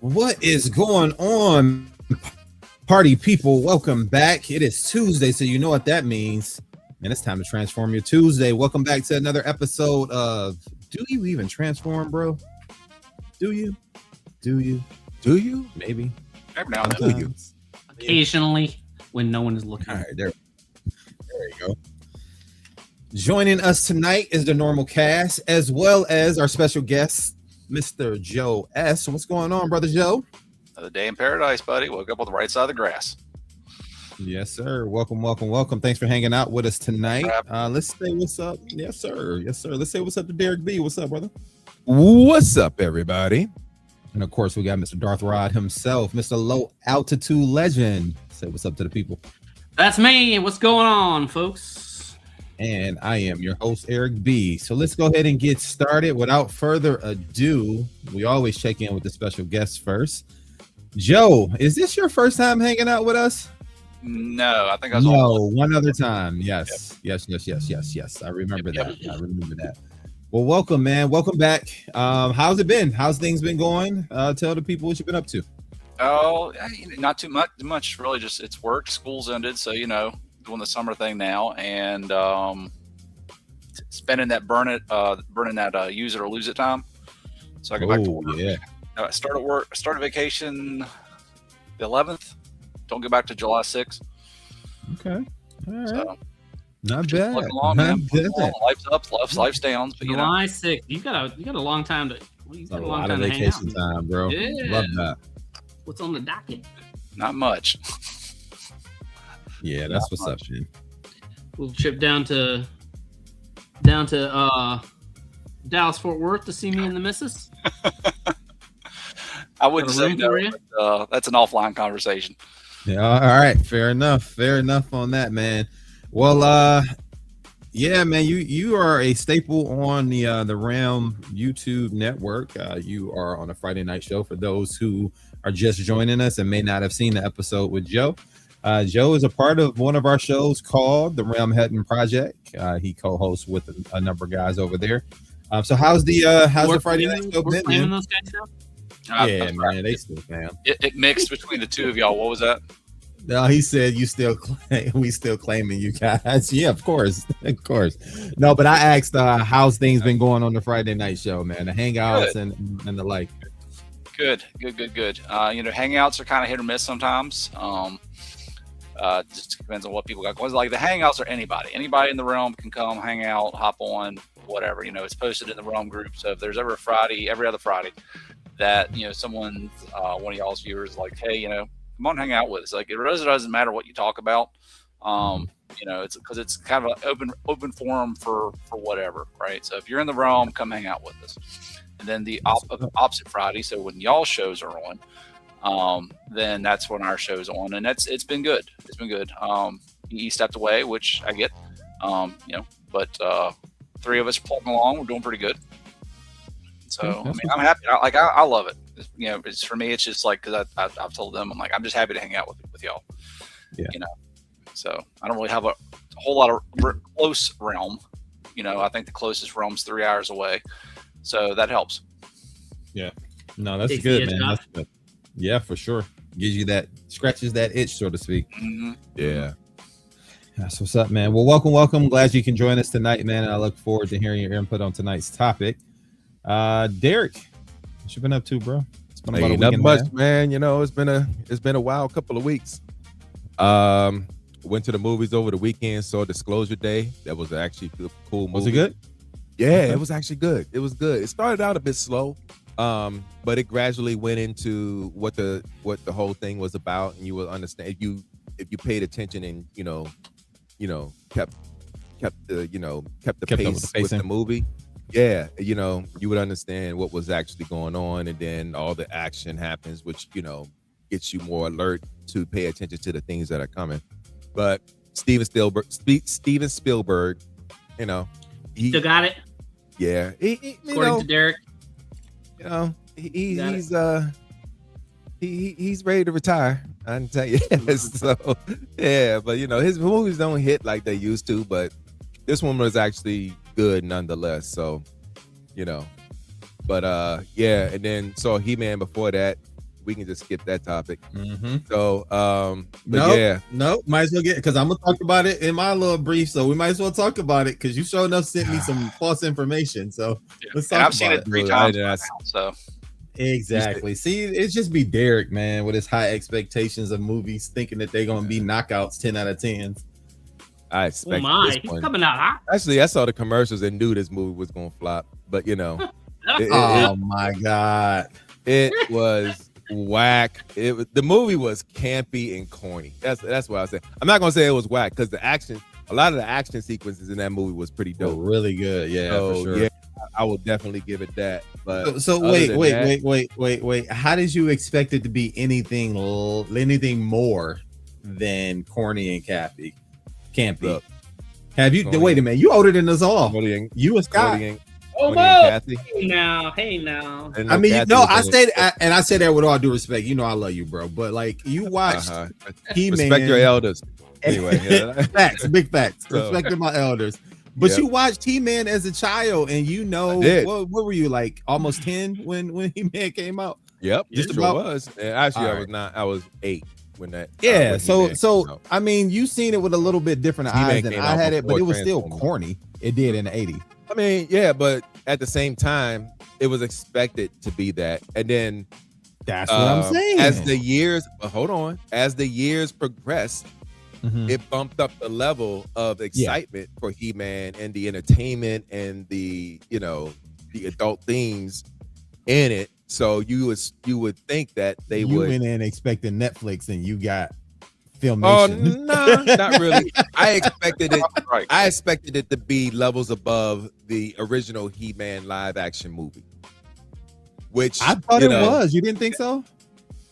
What is going on, party people? Welcome back. It is Tuesday, so you know what that means. And it's time to transform your Tuesday. Welcome back to another episode of Do You Even Transform, bro? Do you? Do you? Do you? Maybe. Every now and then. Do you? Occasionally, when no one is looking. All right, there you go. Joining us tonight is the normal cast, as well as our special guest, Mr. Joe S. What's going on, brother Joe? Another day in paradise, buddy. Woke up on the right side of the grass. Yes, sir. Welcome. Thanks for hanging out with us tonight. Let's say what's up. Yes, sir. Let's say what's up to Derek B. What's up, brother? What's up, everybody? And of course, we got Mr. Darth Rod himself, Mr. Low Altitude Legend. Say what's up to the people. That's me. What's going on, folks? And I am your host, Eric B. So let's go ahead and get started. Without further ado, we always check in with the special guests first. Joe, is this your first time hanging out with us? No, I think I was one other time. Yes. Yes. I remember that. Well, welcome, man. Welcome back. How's it been? How's things been going? Tell the people what you've been up to. Oh, not too much. Really, just it's work. School's ended, so doing the summer thing now, and spending that burning that use it or lose it time. So I go back to work. Yeah. I started vacation the 11th. Don't go back to July 6th. Okay. All right. So, not just bad. plugging along, man. Life's up, life's down. But July 6th. You got a long time to. You got a lot of vacation time, bro. Yeah. Love that. What's on the docket? Not much. Yeah, that's what's up, man. Little trip down to Dallas Fort Worth to see me and the missus. I wouldn't say no, but, that's an offline conversation. Yeah, all right, fair enough on that, man. Well, yeah, man, you are a staple on the Realm YouTube network. You are on a Friday night show for those who are just joining us and may not have seen the episode with Joe. Joe is a part of one of our shows called the Realm Hutton Project. He co-hosts with a number of guys over there. So how's the Friday night show been, man? Those guys now? Yeah, man, they still fan. It mixed between the two of y'all. What was that? No, he said we still claiming you guys. Yeah, of course. No, but I asked how's things been going on the Friday night show, man. The hangouts and the like. Good. Hangouts are kind of hit or miss sometimes. Just depends on what people got going. Like the hangouts are anybody in the realm can come hang out, hop on, whatever. It's posted in the realm group. So if there's ever a Friday, every other Friday, that someone, one of y'all's viewers, is like, hey, come on, hang out with us. Like it really doesn't matter what you talk about. It's because it's kind of an open forum for whatever, right? So if you're in the realm, come hang out with us. And then the opposite Friday, so when y'all shows are on, then that's when our show's on, and it's been good. He stepped away, which I get, but three of us plugging along. We're doing pretty good. So I'm happy. I love it. It's for me. It's just like because I've told them I'm just happy to hang out with y'all. Yeah. So I don't really have a whole lot of close realm. I think the closest realm's 3 hours away, so that helps. Yeah. No, that's good, man. That's good. Yeah, for sure. Gives you scratches that itch, so to speak. Mm-hmm. Yeah. That's what's up, man. Well, welcome. Glad you can join us tonight, man. And I look forward to hearing your input on tonight's topic. Derek, what you been up to, bro? It's been about a week. Not much, man. It's been a wild couple of weeks. Went to the movies over the weekend, saw Disclosure Day. That was actually a cool movie. Was it good? Yeah, okay. It was actually good. It was good. It started out a bit slow. But it gradually went into what the whole thing was about, and you will understand if you paid attention and kept the pace with the movie. Yeah, you would understand what was actually going on, and then all the action happens, which gets you more alert to pay attention to the things that are coming. But Steven Spielberg, he still got it. Yeah, according to Derek. He's ready to retire. I can tell you. So yeah, but his movies don't hit like they used to. But this one was actually good nonetheless. So, But yeah, and then saw He-Man before that. we can just skip that topic. Mm-hmm. So, no, might as well get because I'm gonna talk about it in my little brief. So we might as well talk about it because you sure enough sent me some false information. So let's talk and I've about seen it 3 times now, so exactly. See, it's just be Derek, man, with his high expectations of movies, thinking that they're gonna be knockouts, 10 out of 10s. I expect He's coming out hot. Actually, I saw the commercials and knew this movie was gonna flop, but you know, oh my god, it was whack. The movie was campy and corny. That's what I said. I'm not gonna say it was whack because a lot of the action sequences in that movie was pretty dope, really good. Yeah, so, for sure. Yeah, I will definitely give it that. But so wait. How did you expect it to be anything more than corny and campy? Look, have you? Wait a minute. You older than us all. You and Scott. Hey now. I mean, I said that with all due respect. You know, I love you, bro. But like, you watched He-Man. Respect your elders. Anyway, facts, big facts. Respecting my elders. But you watched He-Man as a child, and you know, what were you like? Almost 10 when He-Man came out. Yep, just about was. And actually, I was not. I was 8 when that. Yeah, so I mean, you seen it with a little bit different eyes than I had it, but it was still corny. It did in the 80s. I mean, yeah, but at the same time, it was expected to be that, and then that's what I'm saying. As the years progressed. Mm-hmm. It bumped up the level of excitement for He-Man and the entertainment and the adult themes in it. So you would think that you went in expecting Netflix and you got Filmation. Oh no, not really. I expected it. I expected it to be levels above the original He-Man live action movie. Which I thought it was. You didn't think so?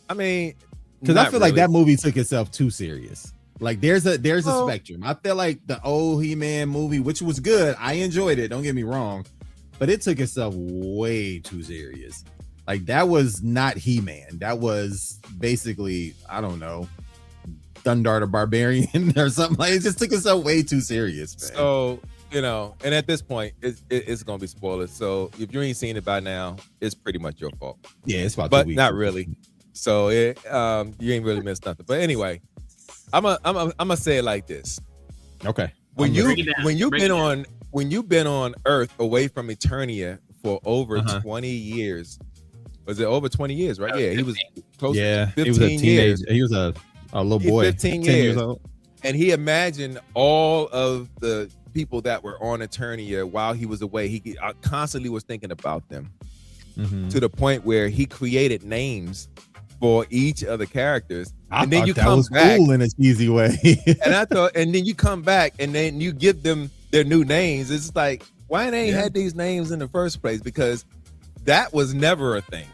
I mean, because I feel like that movie took itself too serious. Like there's a spectrum. I feel like the old He-Man movie, which was good, I enjoyed it. Don't get me wrong, but it took itself way too serious. Like that was not He-Man. That was basically, I don't know, Thundar the Barbarian or something. Like it just took itself way too serious, man. So and at this point, it's gonna be spoilers. So if you ain't seen it by now, it's pretty much your fault. Yeah, it's about 2 but weeks. Not really. So you ain't really missed nothing. But anyway. I'm gonna say it like this. Okay. When you've been on Earth away from Eternia for over 20 years, was it over 20 years? Right? Yeah, he was close. Yeah, to 15 he was a teenager. years. He was a little boy, 15 years old, and he imagined all of the people that were on Eternia while he was away. He constantly was thinking about them to the point where he created names for each of the characters. And then you come back cool in a cheesy way. and then you come back and then you give them their new names. It's like, why they ain't had these names in the first place? Because that was never a thing.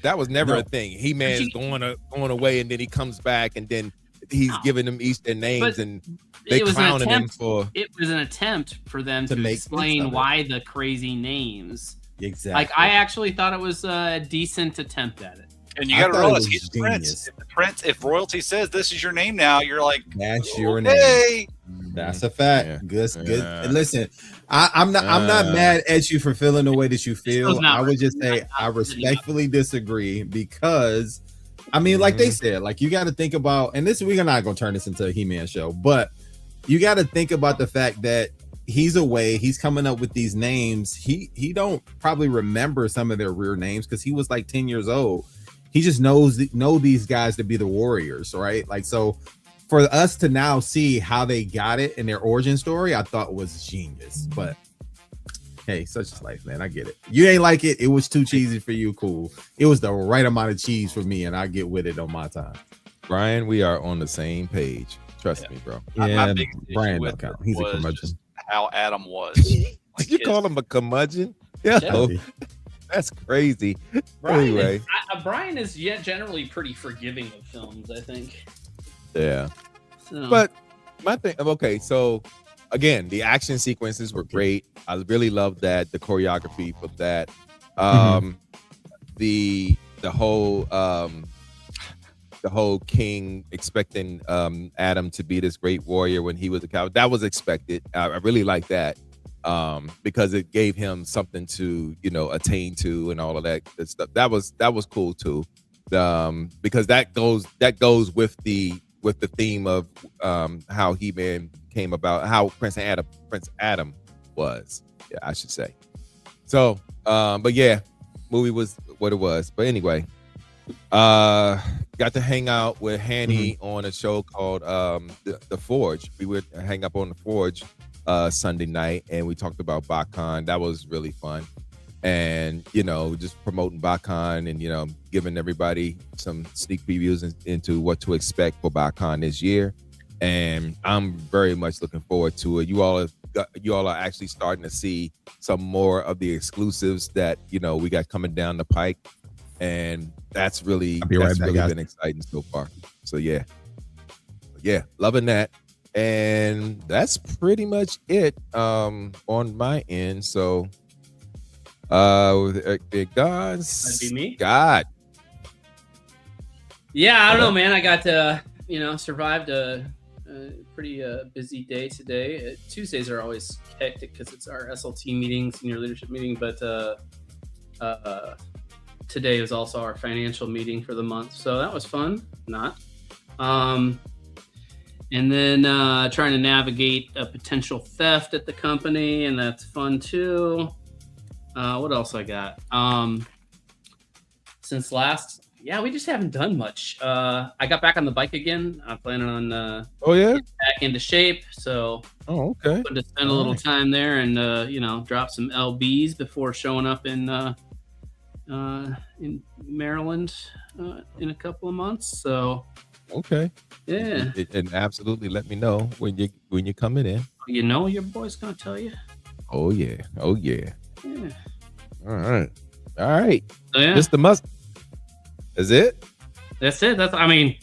That was never a thing. He-Man's going away and then he comes back and then he's giving them each their names and they clowning him for. It was an attempt for them to explain why the crazy names. Exactly. Like I actually thought it was a decent attempt at it. And you got to realize he's the prince. If royalty says this is your name now, you're like, that's your name. That's a fact. Yeah. Good. Listen, I'm not mad at you for feeling the way that you feel. I would just say I respectfully disagree because, I mean, like they said, like you got to think about, and we're not gonna turn this into a He-Man show, but you got to think about the fact that he's away. He's coming up with these names. He don't probably remember some of their real names because he was like 10 years old. He just know these guys to be the warriors, right? Like, so for us to now see how they got it in their origin story, I thought was genius. But hey, such is life, man. I get it. You ain't like it. It was too cheesy for you. Cool. It was the right amount of cheese for me, and I get with it on my time. Brian, we are on the same page. Trust me, bro. Yeah, Brian don't count. He's a curmudgeon. How Adam was. Like you call him a curmudgeon? Yeah. That's crazy. Brian is generally pretty forgiving of films, I think. Yeah. So. But my thing, okay, so again, the action sequences were great. I really loved that, the choreography for that. The whole king expecting Adam to be this great warrior when he was a coward, that was expected. I really like that. Because it gave him something to attain to and all of that good stuff. That was cool too. Because that goes with the theme of how He-Man came about, how Prince Adam was, yeah, I should say. So, but yeah, movie was what it was. But anyway, got to hang out with Hanny on a show called the Forge. We would hang up on the Forge Sunday night, and we talked about BotCon. That was really fun. And just promoting BotCon and giving everybody some sneak previews into what to expect for BotCon this year. And I'm very much looking forward to it. You all are actually starting to see some more of the exclusives that we got coming down the pike, and that's really been exciting so far. So yeah, loving that. And that's pretty much it on my end. So That'd be me. God. Yeah, I don't know, man. I got to, survived a pretty busy day today. Tuesdays are always hectic because it's our SLT meeting, senior leadership meeting. But today was also our financial meeting for the month, so that was fun. And then trying to navigate a potential theft at the company, and that's fun too. What else I got? Since last, we just haven't done much. I got back on the bike again. I'm planning on getting back into shape. So okay. To spend a little time there and drop some lbs before showing up in Maryland in a couple of months. So okay. Yeah. And absolutely let me know when you're coming in. Your boy's gonna tell you. Oh yeah. Yeah. All right. So, yeah. Just the must. Is it? That's it. I don't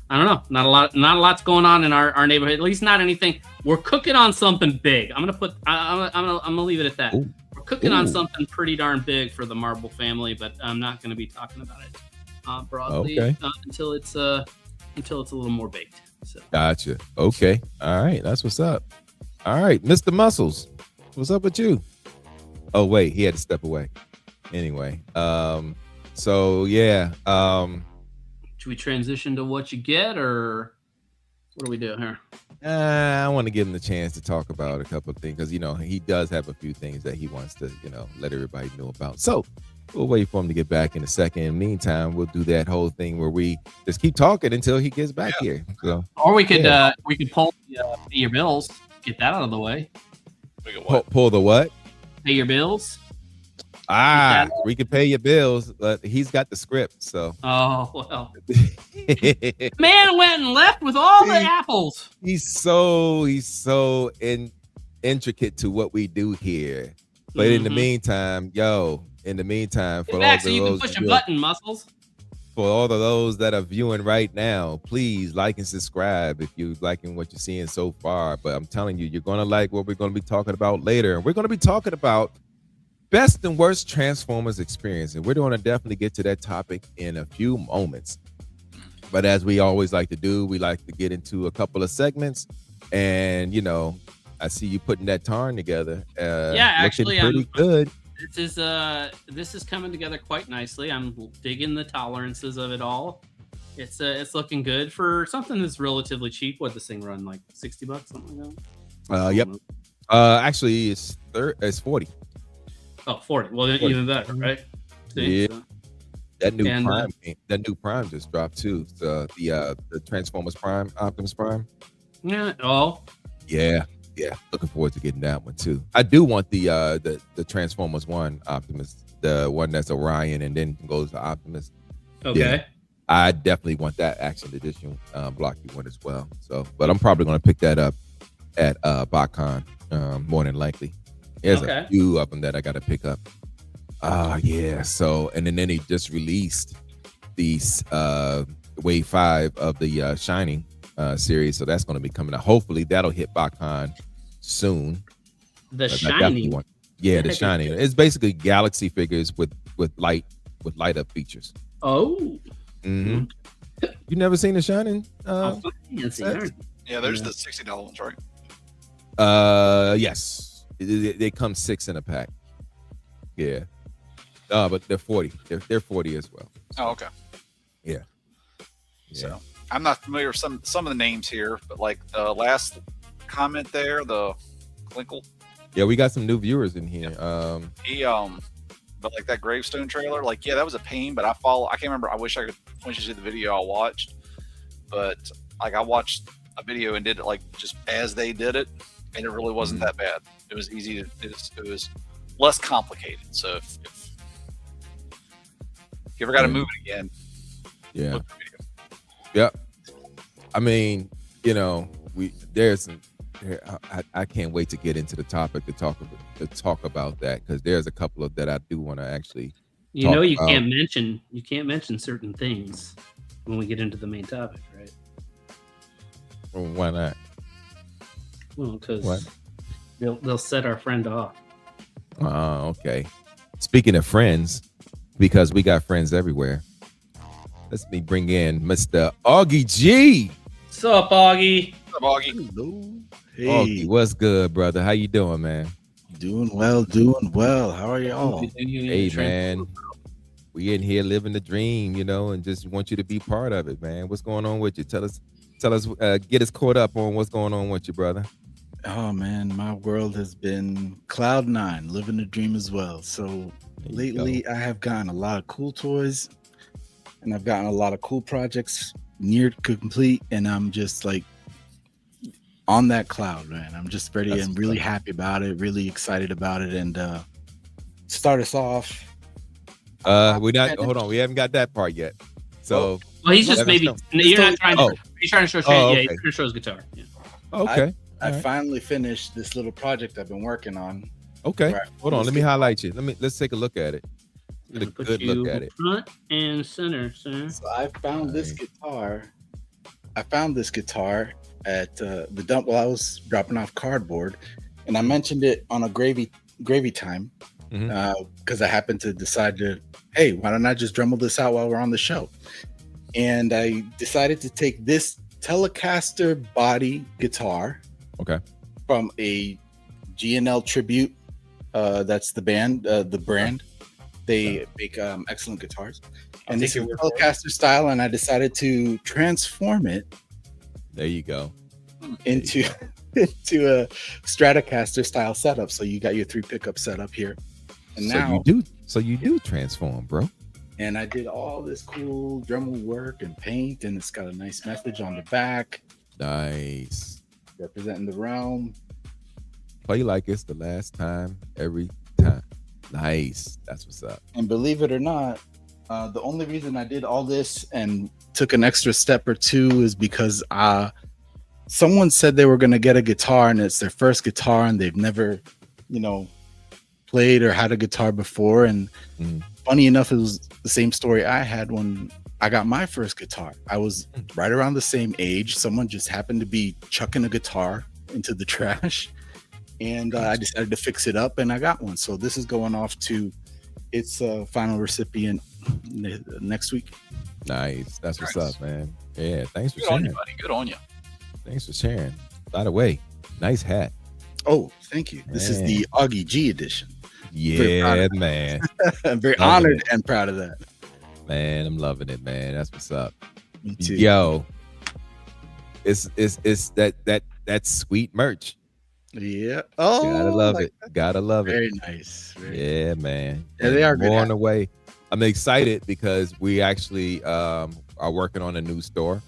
know. Not a lot's going on in our neighborhood. At least not anything. We're cooking on something big. I'm gonna leave it at that. Ooh. We're cooking on something pretty darn big for the Marble family, but I'm not gonna be talking about it broadly until it's a little more baked. So. Gotcha. Okay. All right. That's what's up. All right, Mr. Muscles, what's up with you? Oh wait, he had to step away. Anyway, so yeah. Should we transition to what you get, or what do we do here? I want to give him the chance to talk about a couple of things because he does have a few things that he wants to let everybody know about. So we'll wait for him to get back in a second. In the meantime, we'll do that whole thing where we just keep talking until he gets back here. So, or we could pull pay your bills, get that out of the way. We could what? Pull the what? Pay your bills. We could pay your bills, but he's got the script. So. Oh well. Man went and left with all the apples. He's so intricate to what we do here. But in the meantime, for all so you can push a button, Muscles. For all of those that are viewing right now, please like and subscribe if you're liking what you're seeing so far. But I'm telling you, you're gonna like what we're gonna be talking about later. And we're gonna be talking about best and worst Transformers experience. And we're gonna definitely get to that topic in a few moments. But as we always like to do, we like to get into a couple of segments. And I see you putting that tarn together. Actually, pretty good. This is coming together quite nicely. I'm digging the tolerances of it all. It's looking good for something that's relatively cheap. What this thing run, like $60, something like that? Yep. Actually, it's 40. Oh, 40. Well, 40. Even better, right? See, yeah. So. That new Prime just dropped too. The Transformers Prime, Optimus Prime. Yeah. Oh. Yeah. Looking forward to getting that one too. I do want the Transformers one Optimus, the one that's Orion and then goes to Optimus. Okay. Yeah, I definitely want that Action Edition blocky one as well. So, but I'm probably going to pick that up at BotCon more than likely. There's a few of them that I got to pick up. Yeah. So, and then he just released these Wave 5 of the Shining series, so that's going to be coming out. Hopefully, that'll hit BotCon soon. The Shining. The Shining. It's basically Galaxy figures with light up features. Oh. Mm-hmm. You never seen the Shining? Yeah, there's the $60 ones, right? Yes. They come 6 in a pack. Yeah. But they're 40. They're 40 as well. Oh, okay. Yeah. So I'm not familiar with some of the names here, but like the last comment there, the Clinkle. Yeah, we got some new viewers in here. He but like that gravestone trailer, like that was a pain, but I can't remember. I wish I could point you to the video I watched, but like I watched a video and did it like just as they did it, and it really wasn't that bad. It was easy to it was less complicated. So if you ever got to move it again, yeah. look at the video. Yep. I mean, I can't wait to get into the topic to talk about that, because there's a couple of that I do want to actually. You can't mention certain things when we get into the main topic, right? Well, why not? Well, because they'll set our friend off. Okay. Speaking of friends, because we got friends everywhere, let's bring in Mr. Augie G. What's up, Augie? What's up, Augie? Hello. Hey. Augie, what's good, brother? How you doing, man? Doing well. How are y'all? Hey, man. We in here living the dream, and just want you to be part of it, man. What's going on with you? Tell us, get us caught up on what's going on with you, brother. Oh man, my world has been cloud nine, living the dream as well. So lately I have gotten a lot of cool toys, and I've gotten a lot of cool projects near complete, and I'm just like on that cloud, man. I'm just ready and really happy about it, really excited about it. And start us off. We haven't got that part yet. So he's just he's trying to show okay. he's trying to show his guitar. Yeah. Okay. I finally finished this little project I've been working on. Okay. Hold on. Let me highlight you. Let's take a look at it. Get a good look at it. Front and center, sir. So I found this guitar. I found this guitar at the dump while I was dropping off cardboard, and I mentioned it on a gravy time because I happened to decide hey, why don't I just Dremel this out while we're on the show? And I decided to take this Telecaster body guitar, from a G&L Tribute. That's the band, the brand. They make excellent guitars, and this is Telecaster style. And I decided to transform it. There you go. Into a Stratocaster style setup. So you got your 3 pickup setup here, and so you do transform, bro. And I did all this cool Dremel work and paint, and it's got a nice message on the back. Nice. Representing the realm. Play like it's the last time, every time. Nice. That's what's up. And believe it or not, the only reason I did all this and took an extra step or two is because someone said they were going to get a guitar, and it's their first guitar, and they've never, played or had a guitar before. And funny enough, it was the same story I had when I got my first guitar. I was right around the same age. Someone just happened to be chucking a guitar into the trash, and I decided to fix it up, and I got one. So this is going off to its final recipient next week. Nice. That's what's up, man. Yeah, thanks for Good sharing. on you, buddy. Good on you. Thanks for sharing. By the way, nice hat. Oh, thank you. This is the Augie G edition. Yeah, man. I'm very honored and proud of that. Man, I'm loving it, man. That's what's up. Me too. Yo, it's that sweet merch. Yeah. Oh, gotta love it. Gotta love it. Very nice. Yeah, man. Yeah, they are more on the way. I'm excited because we actually are working on a new store,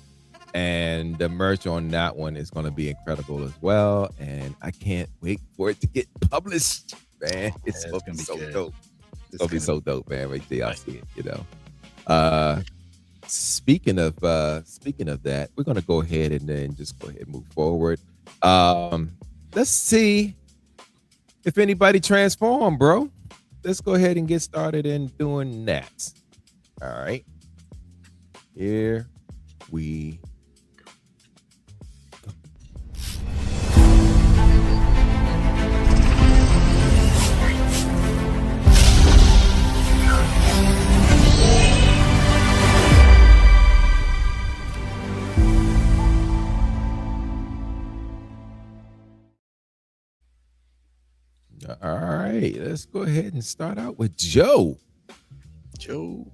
and the merch on that one is going to be incredible as well. And I can't wait for it to get published, man. It's going to be so dope. It's going to be so dope, man. Wait till y'all see it, Speaking of that, we're going to go ahead and then just go ahead and move forward. Let's see if anybody transformed, bro. Let's go ahead and get started in doing that. All right. Here we go. All right, let's go ahead and start out with Joe. Joe.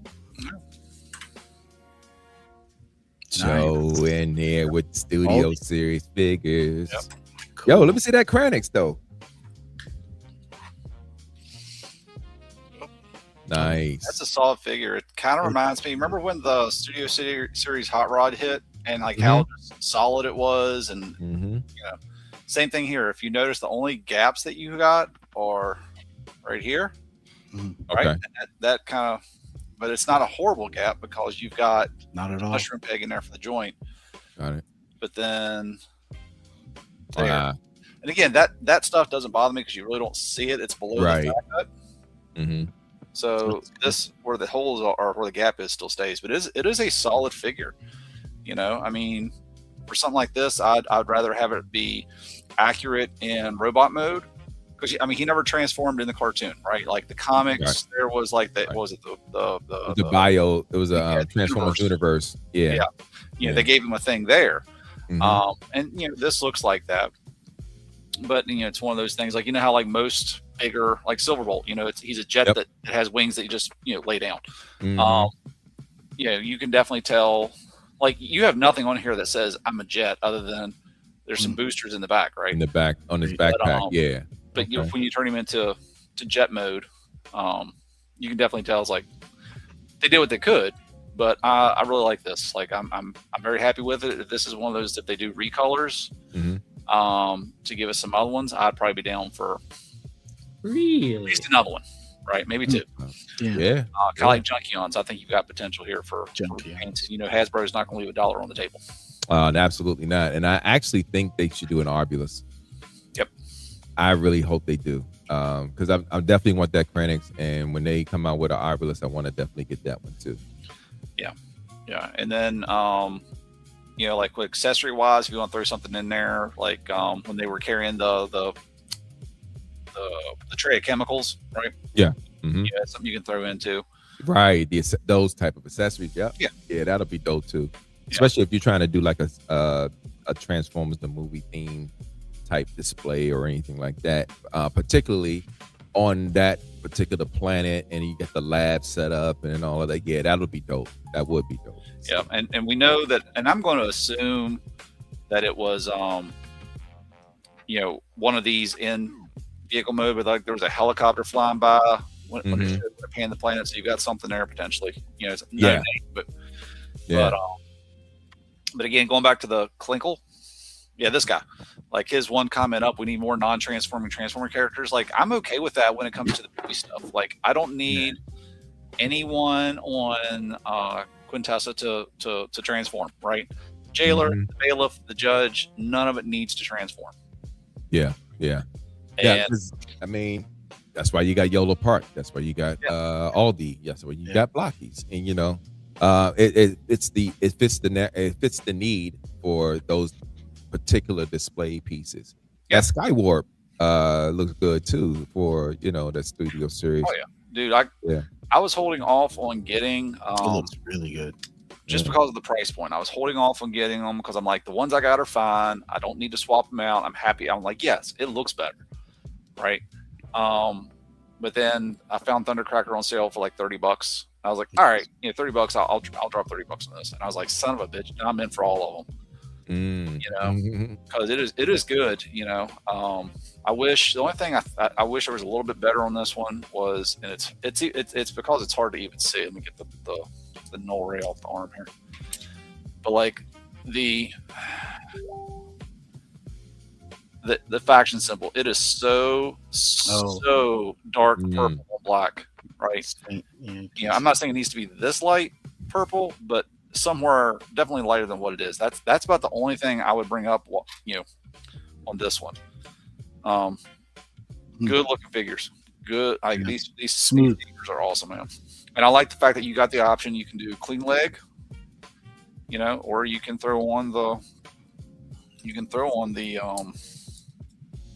Joe in there with Studio Series figures. Yep. Cool. Yo, let me see that Kranix though. Nice. That's a solid figure. It kind of reminds me. Remember when the Studio Series Hot Rod hit, and like how just solid it was, and you know, same thing here. If you notice, the only gaps that you got are right here, right? Okay. That kind of, but it's not a horrible gap because you've got Not at all. mushroom peg in there for the joint. Got it. But then there. And again, that stuff doesn't bother me because you really don't see it. It's below the thigh cut. So this, where the holes are, where the gap is, still stays. But it is a solid figure. You know, I mean, for something like this, I'd rather have it be accurate in robot mode, because I mean, he never transformed in the cartoon, right? Like the comics, there was like that. Was it the bio? It was a Transformers universe. Yeah. You know, they gave him a thing there, and you know, this looks like that. But you know, it's one of those things, like, you know how like most bigger, like Silverbolt, you know, he's a jet that has wings that you just, you know, lay down. You know, you can definitely tell. Like, you have nothing on here that says I'm a jet, other than there's some boosters in the back, right? In the back on his backpack, But you know, when you turn him into jet mode, you can definitely tell it's like they did what they could. But I really like this. Like, I'm very happy with it. If this is one of those, if they do recolors, to give us some other ones, I'd probably be down for at least another one, right? Maybe two. Yeah. Kind of like Junkions. I think you've got potential here for Junkions. You know, Hasbro's not going to leave $1 on the table. Absolutely not. And I actually think they should do an Arbulus. Yep. I really hope they do. Because I definitely want that Kranix. And when they come out with an Arbulus, I want to definitely get that one too. Yeah. Yeah. And then, you know, like accessory wise, if you want to throw something in there, like when they were carrying the tray of chemicals, right? Yeah. Yeah, that's something you can throw into. Right. Those type of accessories. Yeah. That'll be dope too. Especially if you're trying to do like a Transformers the movie theme type display or anything like that. Particularly on that particular planet, and you get the lab set up and all of that. Yeah, that'll be dope. That would be dope. Yeah, and we know that, and I'm going to assume that it was you know, one of these in vehicle mode, but like there was a helicopter flying by when it panned the planet, so you've got something there potentially. You know, it's no name, but again, going back to the Klinkle, this guy, like his one comment up, we need more non-transforming Transformer characters. Like, I'm okay with that when it comes to the movie stuff. Like, I don't need anyone on Quintessa to transform, right? Jailer, the bailiff, the judge, none of it needs to transform. Yeah. I mean, that's why you got Yola Park. That's why you got Aldi. That's why you got Blockies. And you know, it fits the need for those particular display pieces. That Skywarp looks good too for, you know, the Studio Series. Oh yeah, dude. I was holding off on getting. It looks really good. Just because of the price point. I was holding off on getting them because I'm like, the ones I got are fine. I don't need to swap them out. I'm happy. I'm like, yes, it looks better, right? But then I found Thundercracker on sale for like $30. I was like, all right, you know, $30. I'll drop $30 on this. And I was like, son of a bitch, and I'm in for all of them. You know, because it is good. You know, I wish the only thing I wish there was a little bit better on this one was, and it's because it's hard to even see. Let me get the null ray off the arm here. But like the faction symbol, it is so dark purple and black, right? You know, I'm not saying it needs to be this light purple, but somewhere definitely lighter than what it is. That's about the only thing I would bring up, you know, on this one. Good looking figures. Good. These figures are awesome, man. And I like the fact that you got the option. You can do clean leg, you know, or you can throw on the.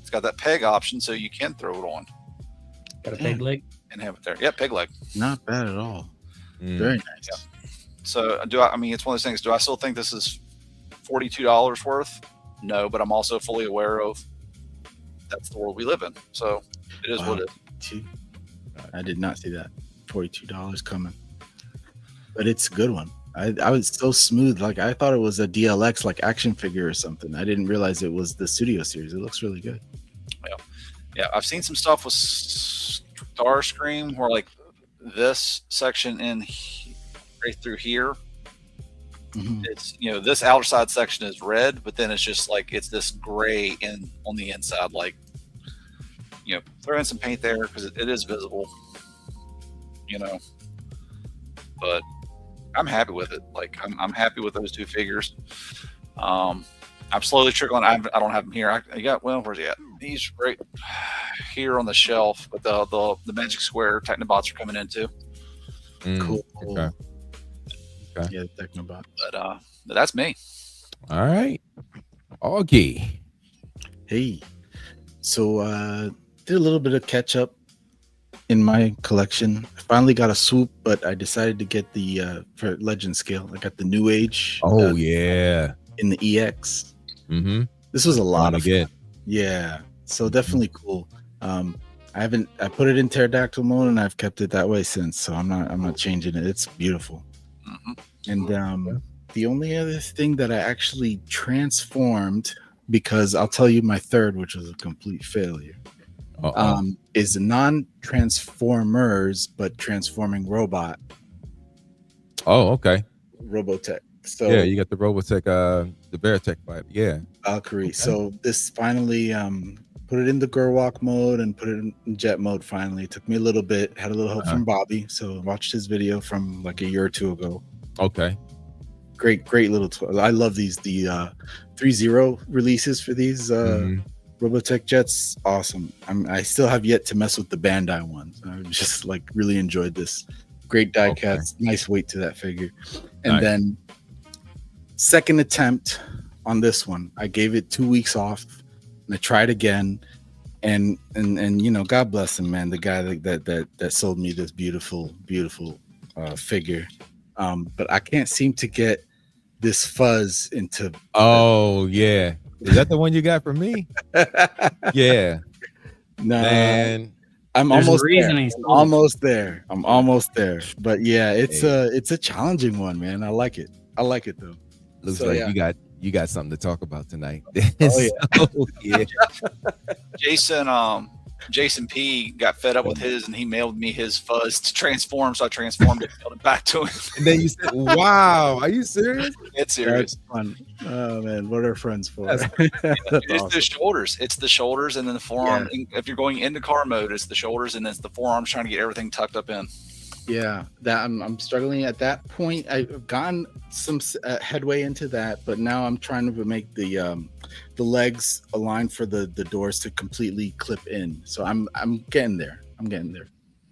It's got that peg option, so you can throw it on. Got a peg leg and have it there. Yeah, peg leg. Not bad at all. Very nice. Yeah. So I mean, it's one of those things. Do I still think this is $42 worth? No, but I'm also fully aware of that's the world we live in. So it is what it is. I did not see that $42 coming, but it's a good one. I was so smooth. Like I thought it was a DLX like action figure or something. I didn't realize it was the Studio Series. It looks really good. Yeah, I've seen some stuff with Starscream where like this section right through here, it's this outer side section is red, but then it's just like it's this gray on the inside. Like throw in some paint there because it is visible. But I'm happy with it. Like I'm happy with those two figures. I'm slowly trickling. I don't have him here. Where's he at? He's right here on the shelf. But the Magic Square Technobots are coming in too. Cool. Okay. Yeah, Technobot. But that's me. All right. Augie. Hey. So did a little bit of catch up in my collection. I finally got a swoop, but I decided to get the for Legend scale. I got the New Age. Oh yeah. In the EX. Mm-hmm. This was a lot of fun. fun. Yeah. So definitely cool. I put it in pterodactyl mode and I've kept it that way since. So I'm not changing it. It's beautiful. And the only other thing that I actually transformed, because I'll tell you my third, which was a complete failure, is non-transformers but transforming robot. Oh, okay. Robotech. So yeah, you got the Robotech, the Veritech fight. Yeah. Valkyrie. Okay. So this finally put it in the Gerwalk mode and put it in jet mode finally. It took me a little bit, had a little help from Bobby. So watched his video from like a year or two ago. Okay. Great little I love the 3.0 releases for these Robotech jets. Awesome. I still have yet to mess with the Bandai ones. I just like really enjoyed this. Great die cats, nice weight to that figure. And then second attempt on this one, I gave it 2 weeks off and I tried again. And God bless him, man. The guy that sold me this beautiful figure. But I can't seem to get this fuzz into. Oh yeah, is that the one you got from me? Yeah. No, man. I'm almost there. I'm almost there. But yeah, it's a challenging one, man. I like it though. Looks like you got something to talk about tonight. Oh yeah. Jason P got fed up with his and he mailed me his fuzz to transform, so I transformed it and mailed it back to him. And then you said, wow, are you serious? It's serious. That's fun. Oh man, what are friends for? It's awesome. The shoulders. It's the shoulders and then the forearm. Yeah. If you're going into car mode, it's the shoulders and it's the forearms trying to get everything tucked up in. Yeah, that I'm struggling at that point. I've gotten some headway into that, but now I'm trying to make the legs align for the doors to completely clip in. So I'm getting there.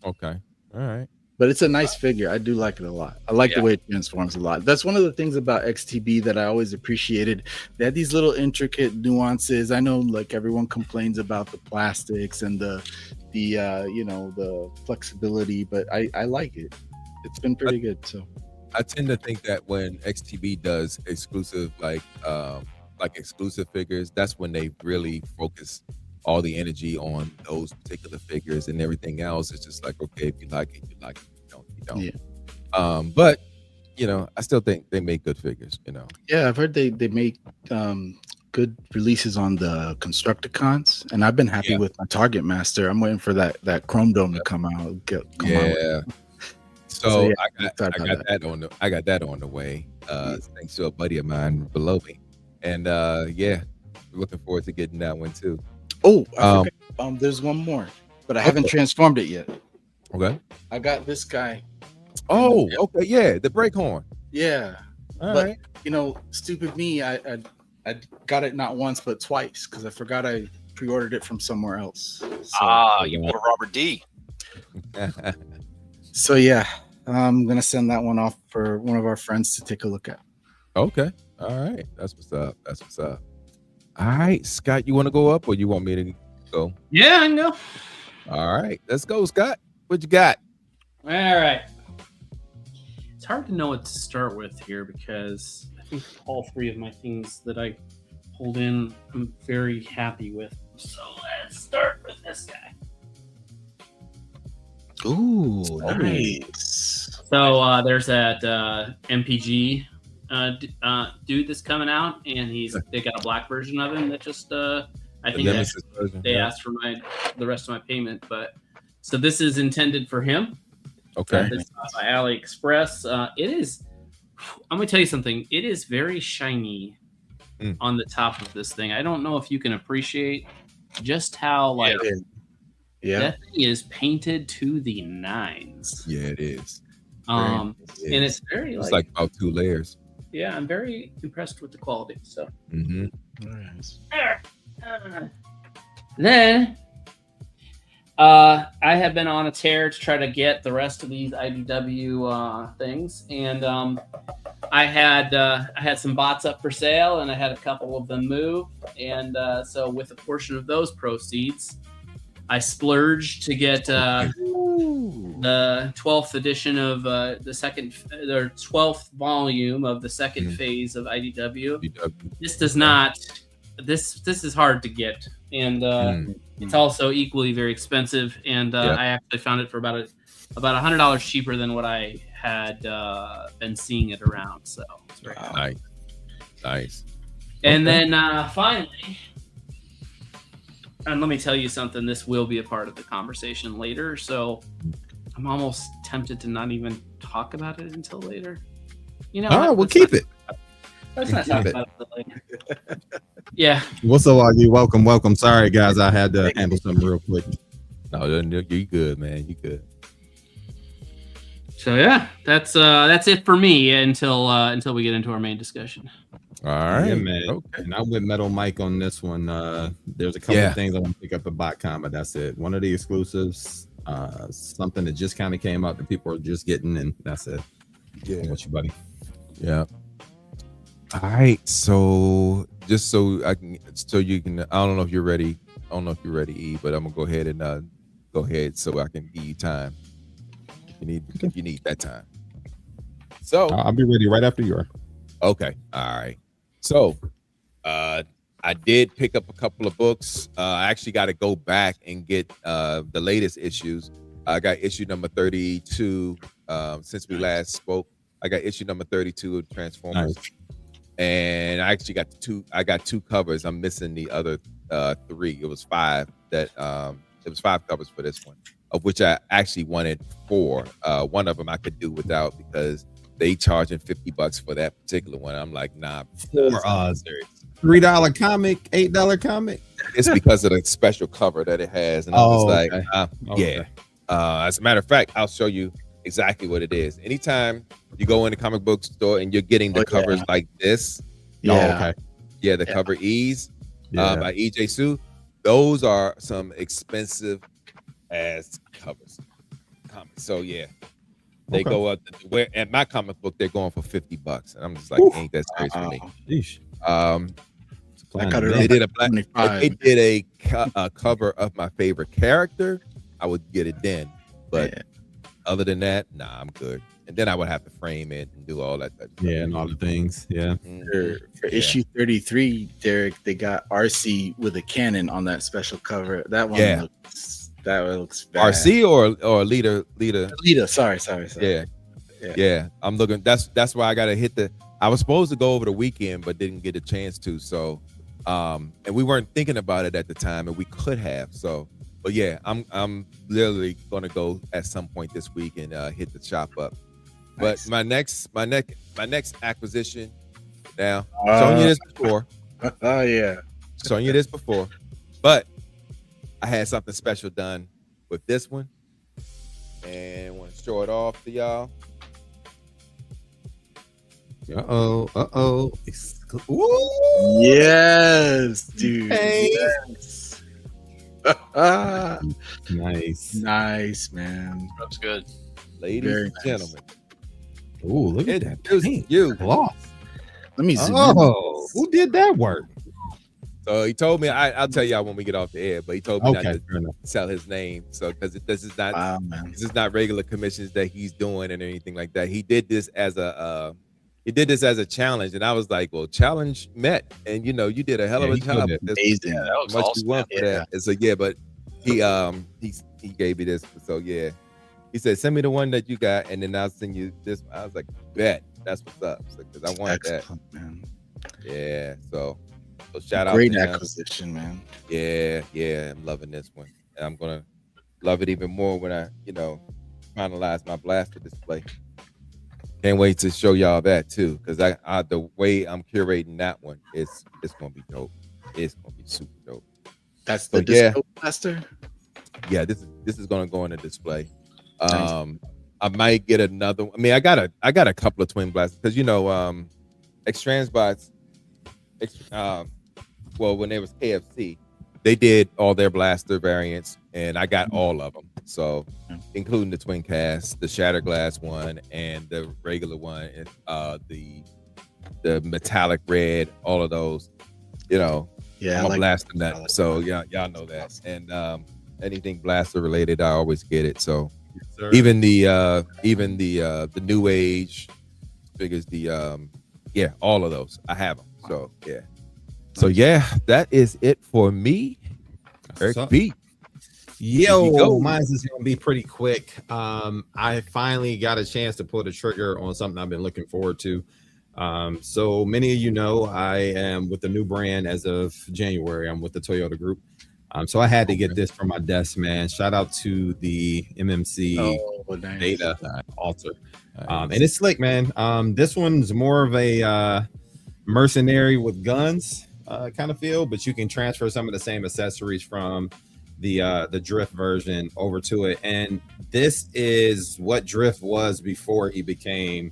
Okay, all right. But it's a nice figure. I do like it a lot. I like the way it transforms a lot. That's one of the things about XTB that I always appreciated. They had these little intricate nuances. I know like everyone complains about the plastics and the flexibility, but I like it. It's been pretty good. So I tend to think that when XTB does exclusive like exclusive figures, that's when they really focus all the energy on those particular figures, and everything else is just like, okay, if you like it, you like it. If you don't, you don't. Yeah. But I still think they make good figures. Yeah, I've heard they make good releases on the Constructicons, and I've been happy with my Target Master. I'm waiting for that Chrome Dome to come out. So I got that on the way. Thanks to a buddy of mine below me, and looking forward to getting that one too. Oh, I forgot. There's one more, but I haven't transformed it yet. Okay. I got this guy. Oh, okay, yeah, the brake horn. Yeah. All right. Stupid me, I got it not once but twice because I forgot I pre-ordered it from somewhere else. So, you bought a Robert D. So yeah, I'm gonna send that one off for one of our friends to take a look at. Okay. All right. That's what's up. All right, Scott, you want to go up or you want me to go? Yeah, I can go. All right, let's go, Scott. What you got? All right. It's hard to know what to start with here because I think all three of my things that I pulled in, I'm very happy with. So let's start with this guy. Ooh, nice. So there's that MPG dude that's coming out, and they got a black version of him that just I think they asked for the rest of my payment, but so this is intended for him. Okay. This is by AliExpress. It is. I'm gonna tell you something. It is very shiny on the top of this thing. I don't know if you can appreciate just how that thing is painted to the nines. Yeah, it is. And it's very it's like about 2 layers. Yeah, I'm very impressed with the quality. So then I have been on a tear to try to get the rest of these IDW things, and I had some bots up for sale, and I had a couple of them move, and so with a portion of those proceeds, I splurged to get the 12th edition of the 12th volume of the second phase of IDW. This does not. This is hard to get, and it's also equally very expensive. And I actually found it for about $100 cheaper than what I had been seeing it around. So it's very nice. And then finally. And let me tell you something, this will be a part of the conversation later, so I'm almost tempted to not even talk about it until later. You know, all right, we'll keep it. Let's not talk about it later. Yeah. What's up, Augie? Welcome. Sorry, guys, I had to handle something real quick. No, you good, man. You good. So yeah, that's it for me until we get into our main discussion. All right, yeah, man. Okay. And I went Metal Mike on this one. There's a couple of things I want to pick up a bot comment. That's it. One of the exclusives, something that just kind of came out that people are just getting, and that's it. Yeah. What you, buddy? Yeah. All right. So just so you can, I don't know if you're ready. I don't know if you're ready, E, but I'm gonna go ahead and go ahead so I can give you time. If you need that time. So I'll be ready right after you are. Okay. All right. So I did pick up a couple of books. I actually got to go back and get the latest issues. I got issue number 32 since we last spoke. I got issue number 32 of Transformers. Nice. And I actually got two covers. I'm missing the other 3. It was 5 it was 5 covers for this one, of which I actually wanted 4. One of them I could do without because they charging $50 for that particular one. I'm like, nah. For $3 comic, $8 comic. It's because of the special cover that it has, and I'm just like, yeah. As a matter of fact, I'll show you exactly what it is. Anytime you go in the comic book store and you're getting the covers like this, the cover E's by EJ Sue, those are some expensive ass covers. So yeah. They go up where at my comic book they're going for $50, and I'm just like, ain't that strange for me? They did a cover of my favorite character, I would get it then, but other than that, nah, I'm good. And then I would have to frame it and do all that. And all the things. Yeah. For issue 33, Derek, they got RC with a cannon on that special cover. That one looks bad. RC or leader. Sorry. Yeah. I'm looking. That's why I gotta hit I was supposed to go over the weekend, but didn't get a chance to. So, and we weren't thinking about it at the time, and we could have. So, but yeah, I'm literally gonna go at some point this week and hit the shop up. Nice. But my next acquisition. Now, showing you this before. Showing you this before, but I had something special done with this one, and want to show it off to y'all. Yes, dude. Hey. Yes. Nice, man. That's good, ladies and gentlemen. Ooh, look at that! You gloss. Let me zoom. Who did that work? So he told me, I'll tell y'all when we get off the air, but he told me not to sell his name. So because this is not regular commissions that he's doing and anything like that. He did this as a challenge, and I was like, well, challenge met, and you did a hell of a job. Amazing. That was awesome. You want for that. And so but he gave me this. So yeah. He said, "Send me the one that you got, and then I'll send you this." I was like, "Bet, that's what's up," because I wanted Excellent, man. that. Yeah. So shout out Great to him. acquisition, man. Yeah, I'm loving this one. And I'm gonna love it even more when I, finalize my blaster display. Can't wait to show y'all that too, because I the way I'm curating that one, it's gonna be dope. It's gonna be super dope. That's So, the disco blaster. Yeah, this is gonna go on a display. Nice. I might get another one. I mean, I got a couple of twin blasters because Extransbots, well, when there was KFC, they did all their blaster variants, and I got all of them. So, including the twin cast, the Shatter Glass one, and the regular one, and the metallic red, all of those. Yeah, I'm blasting that. So y'all know that. And anything blaster related, I always get it. So even the new age figures, all of those, I have them. So that is it for me. Eric B. Yo, mine's is gonna be pretty quick. I finally got a chance to pull the trigger on something I've been looking forward to. So many of you know I am with the new brand as of January. I'm with the Toyota Group. So I had to get this from my desk, man. Shout out to the MMC Data Alter. And it's slick, man. This one's more of a mercenary with guns kind of feel, but you can transfer some of the same accessories from the Drift version over to it. And this is what Drift was before he became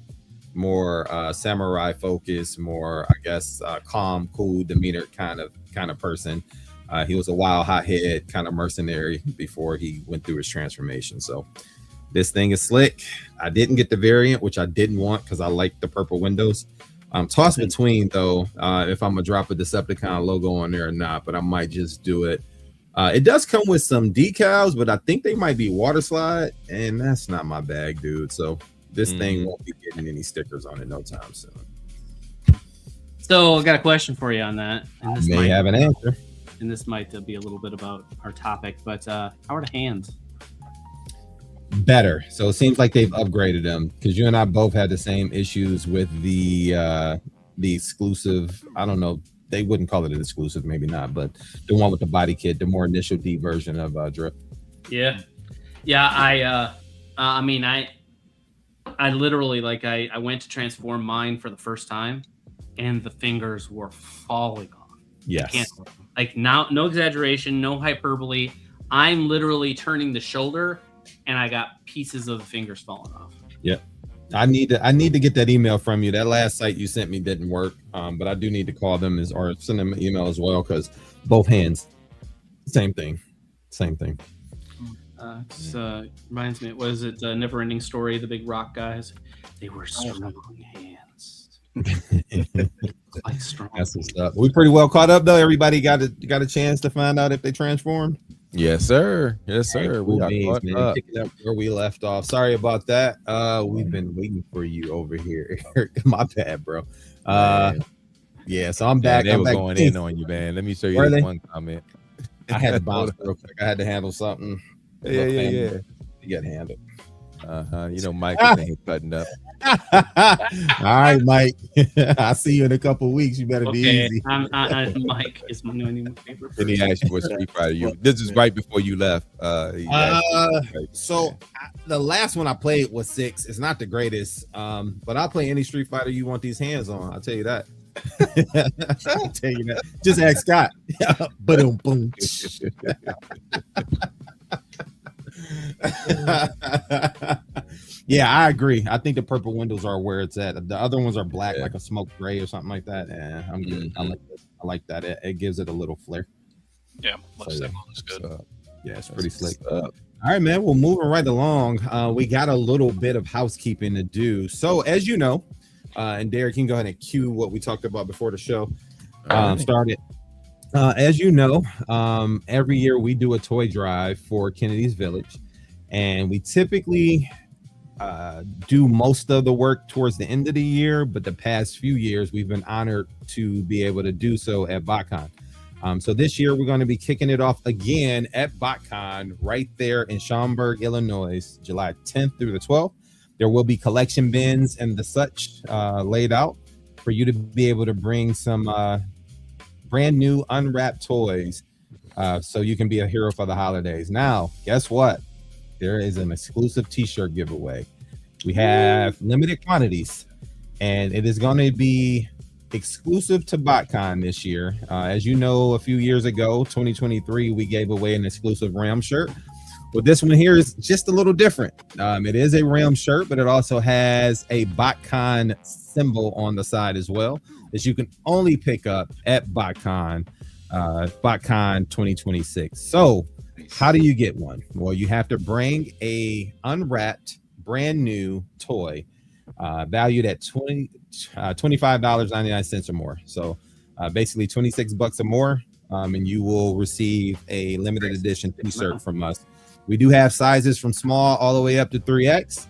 more samurai focused, more I guess calm, cool demeanor kind of person. He was a wild hothead kind of mercenary before he went through his transformation. So this thing is slick. I didn't get the variant, which I didn't want because I like the purple windows. I'm tossed between though if I'm gonna drop a Decepticon logo on there or not, but I might just do it. It does come with some decals, but I think they might be water slide, and that's not my bag, dude. So this thing won't be getting any stickers on it no time soon. So I got a question for you on that. And this May have an answer. And this might be a little bit about our topic, but how are the hands? Better. So it seems like they've upgraded them because you and I both had the same issues with the exclusive. I don't know. They wouldn't call it an exclusive, maybe not, but the one with the body kit, the more initial D version of Drift. Yeah. I mean, I literally I went to transform mine for the first time, and the fingers were falling off. Yes. No exaggeration, no hyperbole. I'm literally turning the shoulder, and I got pieces of the fingers falling off. Yep. I need to get that email from you. That last site you sent me didn't work, but I do need to call them or send them an email as well because both hands, same thing. Reminds me, was it Never Ending Story? The big rock guys, they were strong hands. Like strong. That's what's up. We pretty well caught up though. Everybody got a chance to find out if they transformed. Yes, sir. Yes, sir. Right, We are caught up. Picking up where we left off. Sorry about that. We've been waiting for you over here. My bad, bro. Yeah. So I'm back. They I'm were back. going in on you, man. Let me show you this one comment. I had to bounce real quick. I had to handle something. Yeah. You got handled. Mike is in here cutting up. All right, Mike. I'll see you in a couple weeks. You better be easy. Mike is my new favorite. Then he asked you what Street Fighter you. This is right before you left. So the last one I played was 6. It's not the greatest, but I'll play any Street Fighter you want these hands on. I'll tell you that. I'll tell you that. Just ask Scott. Boom, boom. Yeah, I agree. I think the purple windows are where it's at. The other ones are black, like a smoke gray or something like that. And I'm good. I like that. It gives it a little flair. Yeah, looks good. Yeah, it's pretty slick. All right, man. Well, moving right along, we got a little bit of housekeeping to do. So, as you know, and Derek, you can go ahead and cue what we talked about before the show started. As you know, every year we do a toy drive for Kennedy's Village, and we typically do most of the work towards the end of the year, but the past few years we've been honored to be able to do so at BotCon. So this year we're going to be kicking it off again at BotCon right there in Schaumburg, Illinois, July 10th through the 12th. There will be collection bins and the such laid out for you to be able to bring some brand new unwrapped toys so you can be a hero for the holidays. Now, guess what? There is an exclusive t-shirt giveaway. We have limited quantities, and it is going to be exclusive to BotCon this year. As you know, a few years ago, 2023, we gave away an exclusive Ram shirt. Well, this one here is just a little different. It is a Ram shirt, but it also has a BotCon symbol on the side as well, that you can only pick up at BotCon 2026. So how do you get one? Well, you have to bring a unwrapped brand new toy valued at $25.99 or more. So basically $26 or more, and you will receive a limited edition t-shirt from us. We do have sizes from small all the way up to 3X.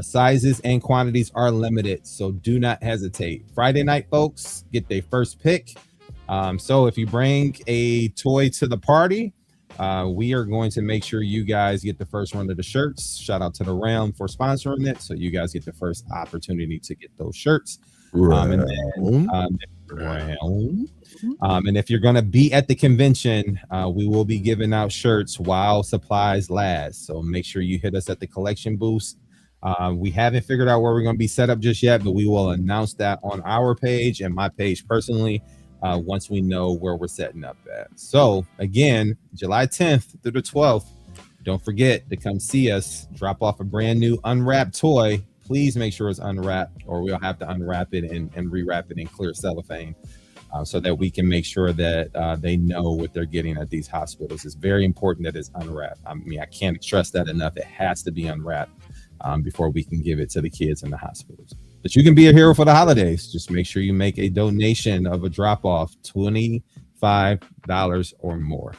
Sizes and quantities are limited, so do not hesitate. Friday night, folks, get their first pick. So if you bring a toy to the party, we are going to make sure you guys get the first run of the shirts. Shout out to the Ram for sponsoring it, so you guys get the first opportunity to get those shirts. And if you're going to be at the convention, we will be giving out shirts while supplies last. So make sure you hit us at the collection booth. We haven't figured out where we're going to be set up just yet, but we will announce that on our page and my page personally once we know where we're setting up at. So again, July 10th through the 12th, don't forget to come see us, drop off a brand new unwrapped toy. Please make sure it's unwrapped, or we'll have to unwrap it and rewrap it in clear cellophane so that we can make sure that they know what they're getting at these hospitals. It's very important that it's unwrapped. I mean, I can't stress that enough. It has to be unwrapped before we can give it to the kids in the hospitals. But you can be a hero for the holidays. Just make sure you make a donation of a drop-off, $25 or more,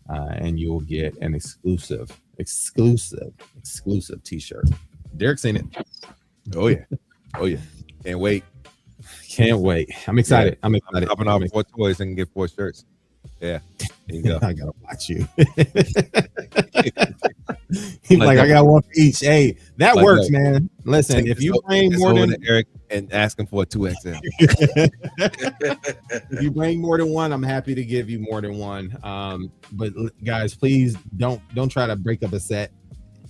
and you'll get an exclusive t-shirt. Derek's seen it. Oh yeah. Can't wait. I'm excited. I'm Dropping off 4 toys and get 4 shirts. Yeah. There you go. I gotta watch you. He's like, I got one for each. Hey, that works, man. Listen, if you bring more than Eric and ask him for a 2XL. If you bring more than one, I'm happy to give you more than one. But guys, please don't try to break up a set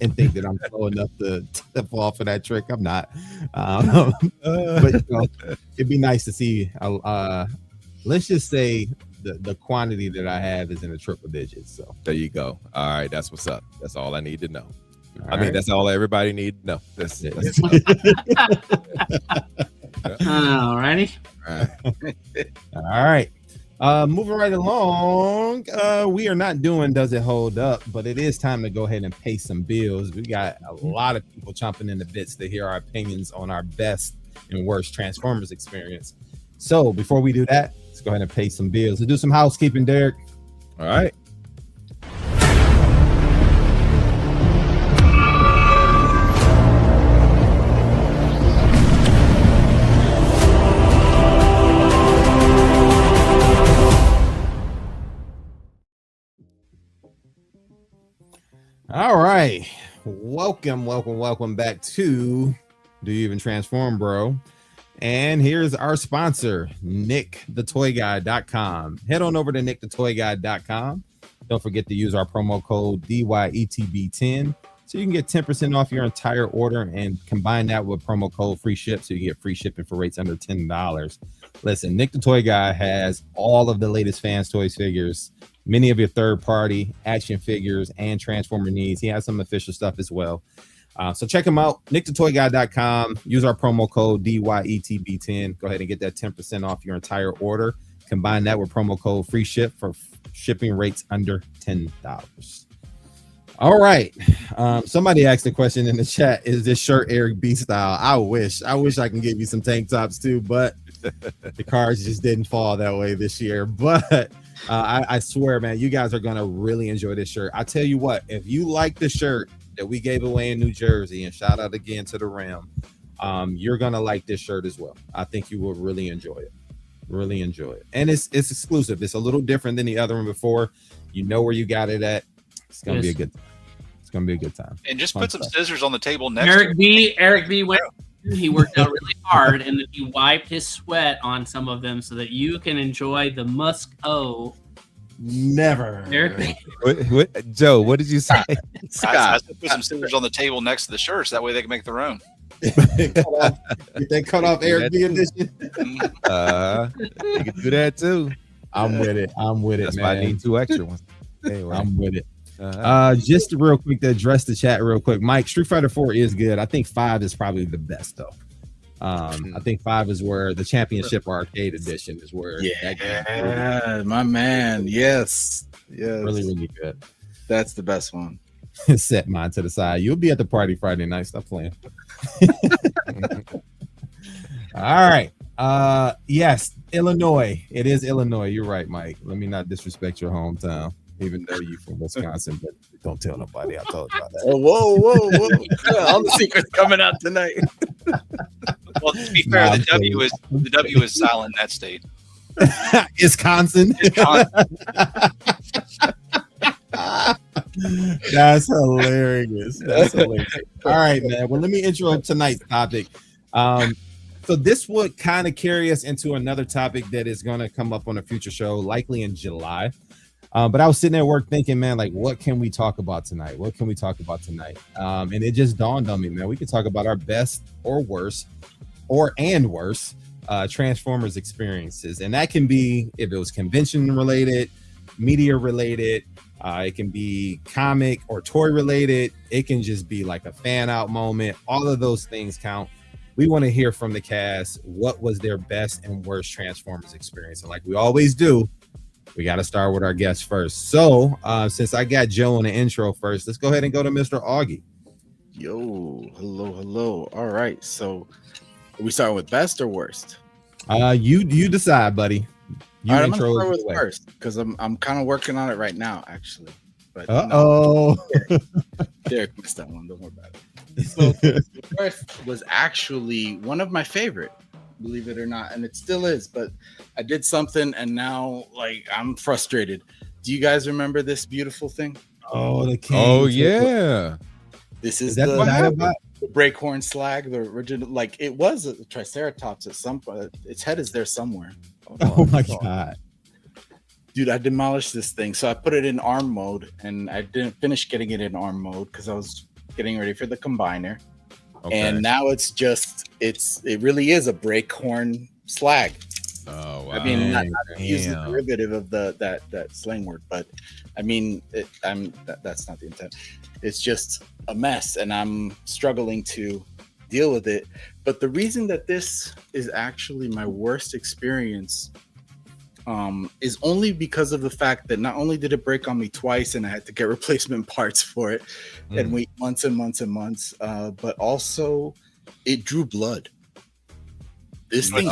and think that I'm slow enough to fall for that trick. I'm not. But it'd be nice to see. Let's just say the quantity that I have is in the triple digits. So there you go. All right, that's what's up. That's all I need to know. I mean, that's all everybody need to know. That's All righty. All right. Moving right along, we are not doing Does It Hold Up, but it is time to go ahead and pay some bills. We got a lot of people chomping in the bits to hear our opinions on our best and worst Transformers experience. So before we do that, let's go ahead and pay some bills. Let's do some housekeeping, Derek. all right. All right. Welcome back to Do You Even Transform, Bro? And here's our sponsor, nickthetoyguy.com. Head on over to nickthetoyguy.com. Don't forget to use our promo code DYETB10 so you can get 10% off your entire order, and combine that with promo code free ship so you get free shipping for rates under $10. Listen, Nick the Toy Guy has all of the latest Fans Toys figures, many of your third-party action figures and Transformer needs. He has some official stuff as well. So check him out, nickthetoyguy.com. Use our promo code DYETB10. Go ahead and get that 10% off your entire order. Combine that with promo code free ship for shipping rates under $10. All right. Somebody asked a question in the chat. Is this shirt Eric B style? I wish I can give you some tank tops too, but the cards just didn't fall that way this year. But I swear, man, you guys are going to really enjoy this shirt. I tell you what, if you like the shirt that we gave away in New Jersey, and shout out again to the Ram, you're going to like this shirt as well. I think you will really enjoy it. Really enjoy it. And it's exclusive. It's a little different than the other one before. You know where you got it at. It's gonna be a good time. It's gonna be a good time. And just Fun put some stuff. scissors on the table next Eric to B. went. He worked out really hard, and then he wiped his sweat on some of them so that you can enjoy the musk. Never. Eric B. What, Joe, what did you say? I said put some scissors on the table next to the shirts. That way they can make their own. Get that cut off Eric B edition. You can do that too. I'm with it. That's man. why I need 2 extra ones. Anyway, I'm with it. Just real quick to address the chat real quick. Mike, Street Fighter 4 is good. I think 5 is probably the best though. I think 5 is where the championship arcade edition is where Yeah, my man. Yes. really, really good. That's the best one. Set mine to the side. You'll be at the party Friday night. Stop playing. All right. Yes, Illinois. It is Illinois. You're right, Mike. Let me not disrespect your hometown, even though you're from Wisconsin, but don't tell nobody I told you about that. Oh, whoa. All the secrets coming out tonight. Well, to be fair, the W is silent in that state. Wisconsin. That's hilarious. All right, man. Well, let me intro tonight's topic. So this would kind of carry us into another topic that is going to come up on a future show, likely in July. But I was sitting at work thinking, man, like, what can we talk about tonight? And it just dawned on me, man. We could talk about our best or worst and worse Transformers experiences. And that can be, if it was convention related, media related, it can be comic or toy related. It can just be like a fan out moment. All of those things count. We want to hear from the cast. What was their best and worst Transformers experience? And like we always do, we got to start with our guests first. So since I got Joe in the intro first, let's go ahead and go to Mr. Augie. Yo, hello. All right. So are we starting with best or worst? You decide, buddy. All right, I'm gonna start with worst because I'm kind of working on it right now, actually. But Derek missed that one. Don't worry about it. So the worst was actually one of my favorite, believe it or not, and it still is. But I did something, and now like I'm frustrated. Do you guys remember this beautiful thing? Oh, the king. Oh yeah. This is that the what happened? Breakhorn slag, the original. Like it was a Triceratops at some point. Its head is there somewhere. Oh my god. Dude, I demolished this thing. So I put it in arm mode, and I didn't finish getting it in arm mode because I was getting ready for the combiner. Okay. And now it's it really is a Breakhorn slag. Oh wow. I mean, not use the derivative of that slang word, but I mean, that's not the intent. It's just a mess, and I'm struggling to deal with it. But the reason that this is actually my worst experience is only because of the fact that not only did it break on me twice and I had to get replacement parts for it and wait months and months and months, but also it drew blood. This thing's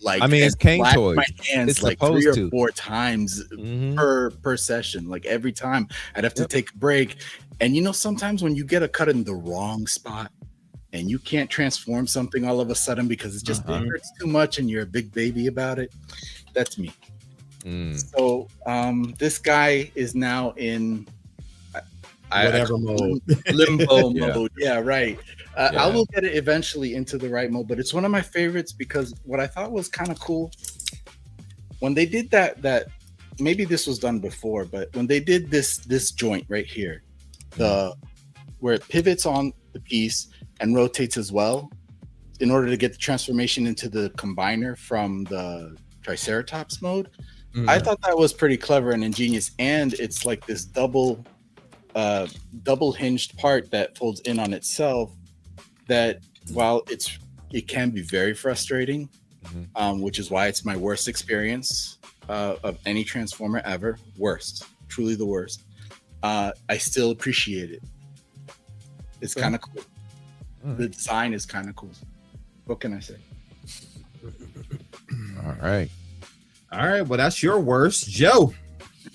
like, I mean, it's Kane toys. My hands like 3 or 4 times per session. Like every time I'd have to take a break. And you know, sometimes when you get a cut in the wrong spot and you can't transform something all of a sudden because it just hurts too much and you're a big baby about it. That's me. So this guy is now in whatever mode. Limbo mode. Yeah, right. I will get it eventually into the right mode, but it's one of my favorites because what I thought was kind of cool when they did that maybe this was done before, but when they did this joint right here, where it pivots on the piece and rotates as well in order to get the transformation into the combiner from the Triceratops mode. I thought that was pretty clever and ingenious, and it's like this double hinged part that folds in on itself that while it can be very frustrating, which is why it's my worst experience of any Transformer ever. Truly the worst. I still appreciate it. It's kind of cool. The design is kind of cool. What can I say? All right. Well, that's your worst. Joe,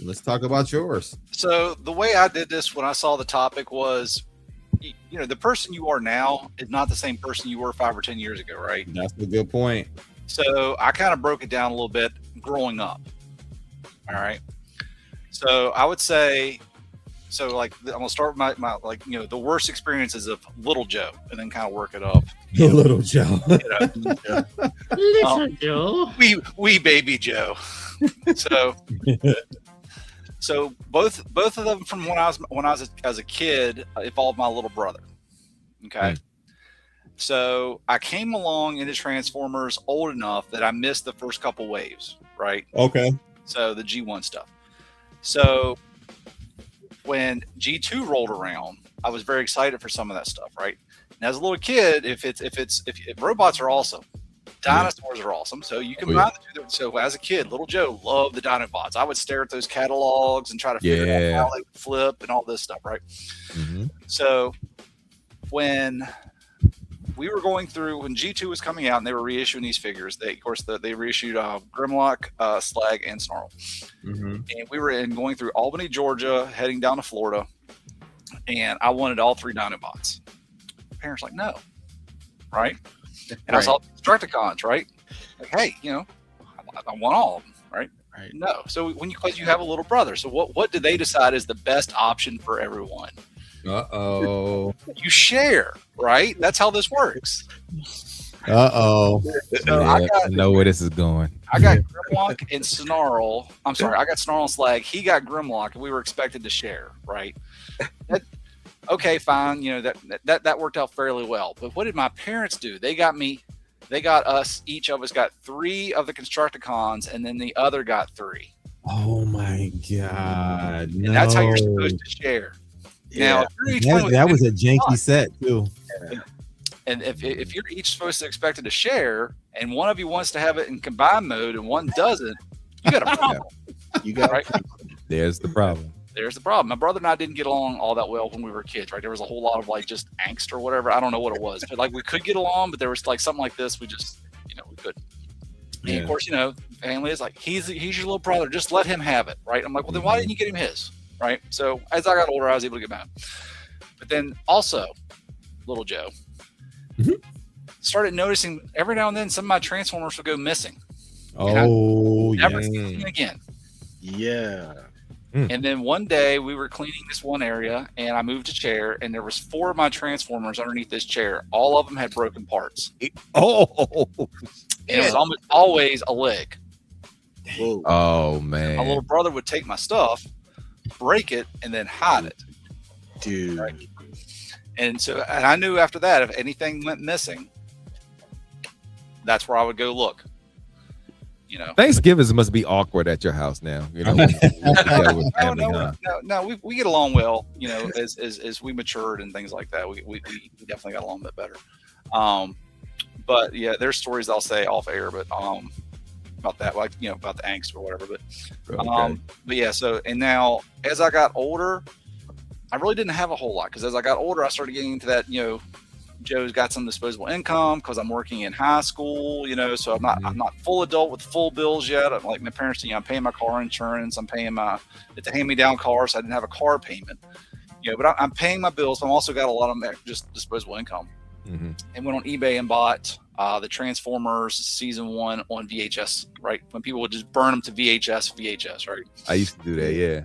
let's talk about yours. So the way I did this when I saw the topic was, the person you are now is not the same person you were 5 or 10 years ago, right? That's a good point. So I kind of broke it down a little bit growing up. All right. So I would say, so like I'm gonna start with my like the worst experiences of Little Joe, and then kind of work it up. Little Joe. Little Joe. Wee baby Joe. So both of them from when I was as a kid involved my little brother. Okay. So I came along into Transformers old enough that I missed the first couple waves, right? Okay. So the G1 stuff. So when G2 rolled around, I was very excited for some of that stuff, right? And as a little kid, if robots are awesome, dinosaurs are awesome. So you combine the two. So as a kid, little Joe loved the Dinobots. I would stare at those catalogs and try to figure out how they would flip and all this stuff, right? Mm-hmm. So when we were going through, when G2 was coming out and they were reissuing these figures, they reissued Grimlock, Slag, and Snarl. Mm-hmm. And we were going through Albany, Georgia, heading down to Florida, and I wanted all 3 Dinobots. Parents like, no, right? And I saw Constructicons, right? Like, hey, I want all of them, right? Right. No. So because you have a little brother, so what did they decide is the best option for everyone? Uh-oh. You share, right? That's how this works. Uh-oh. So I know where this is going. I got Grimlock and Snarl. I'm sorry, I got Snarl and Slag. He got Grimlock, and we were expected to share, right? Okay, fine. That worked out fairly well. But what did my parents do? They got us, each of us got 3 of the Constructicons, and then the other got 3. Oh my God. And that's how you're supposed to share. Yeah. Now, that was a janky set too. And if you're each supposed to expect it to share, and one of you wants to have it in combined mode and one doesn't, you got a problem. You got right? There's the problem. There's the problem. My brother and I didn't get along all that well when we were kids, right? There was a whole lot of like just angst or whatever. I don't know what it was, but like we could get along, but there was like something like this. We just, we couldn't. And of course, family is like, he's your little brother. Just let him have it, right? I'm like, well, then why didn't you get him his, right? So as I got older, I was able to get mine. But then also, little Joe started noticing every now and then some of my Transformers would go missing. Oh, never seen again. Yeah. And then one day we were cleaning this one area, and I moved a chair, and there was 4 of my Transformers underneath this chair. All of them had broken parts. Oh, And it was almost always a leg. Whoa. Oh man. My little brother would take my stuff, break it, and then hide it. Dude. Right? And I knew after that, if anything went missing, that's where I would go look. Thanksgivings must be awkward at your house now. No, we get along well. As we matured and things like that, we definitely got along a bit better. But yeah, there's stories I'll say off air, but about that, like about the angst or whatever. But yeah. So and now as I got older, I really didn't have a whole lot because as I got older, I started getting into that. Joe's got some disposable income because I'm working in high school, so I'm not full adult with full bills yet. I'm like my parents, I'm paying my car insurance. I'm paying it's a hand-me-down car, so I didn't have a car payment. But I'm paying my bills. I've also got a lot of just disposable income. Mm-hmm. And went on eBay and bought the Transformers season 1 on VHS, right? When people would just burn them to VHS, right? I used to do that, yeah.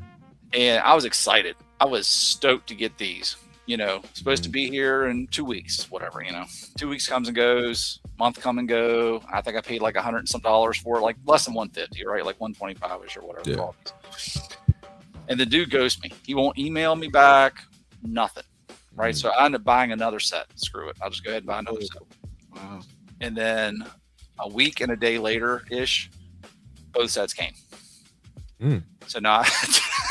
And I was excited. I was stoked to get these. Supposed to be here in 2 weeks, whatever, 2 weeks comes and goes, month come and go. I think I paid like $100 and some for it, like less than 150, right? Like 125-ish or whatever. Yeah. And the dude ghosts me. He won't email me back, nothing. Right. So I ended up buying another set. Screw it. I'll just go ahead and buy another set. Wow. And then a week and a day later-ish, both sets came. So now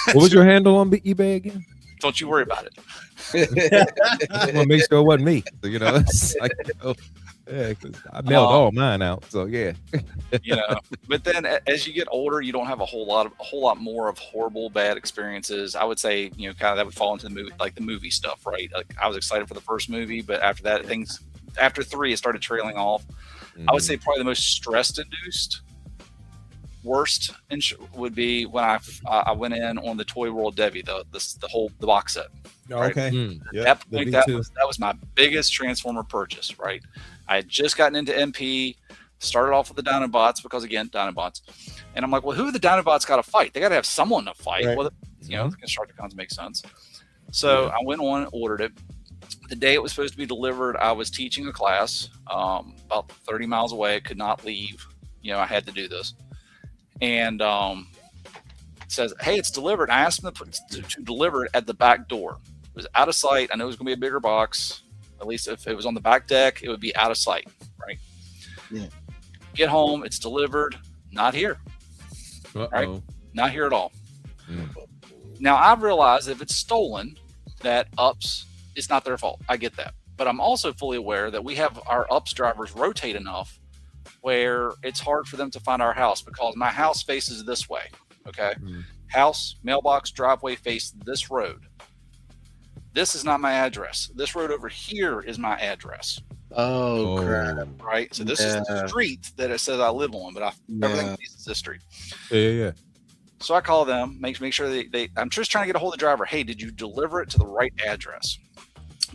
what was your handle on eBay again? Don't you worry about it. I want to make sure it wasn't me. So, it's like, yeah, because I mailed all mine out. So yeah. But then as you get older, you don't have a whole lot more of horrible, bad experiences. I would say, kind of that would fall into the movie, like the movie stuff, right? Like I was excited for the first movie, but after that, after 3, it started trailing off. I would say probably the most stress-induced worst would be when I went in on the Toy World Debbie, the box set. Right? Okay. At that point, that was my biggest Transformer purchase. Right, I had just gotten into MP. Started off with the Dinobots because, again, Dinobots. And I'm like, well, who the Dinobots got to fight? They got to have someone to fight. Right. Well, you know, the Constructicons make sense. So I went on and ordered it. The day it was supposed to be delivered, I was teaching a class about 30 miles away. I could not leave. You know, I had to do this. And it says, hey, it's delivered. I asked them to deliver it at the back door. It was out of sight. I know it was going to be a bigger box. At least if it was on the back deck, it would be out of sight, right? Yeah. Get home, it's delivered, not here. Right? Not here at all. Now, I've realized if it's stolen, that UPS, it's not their fault. I get that. But I'm also fully aware that we have our UPS drivers rotate enough where it's hard for them to find our house because my house faces this way, okay? House, mailbox, driveway face this road. This is not my address. This road over here is my address. Oh, crap. Right? So this is the street that it says I live on, but everything is this street. Yeah. So I call them, make sure I'm just trying to get a hold of the driver. Hey, did you deliver it to the right address?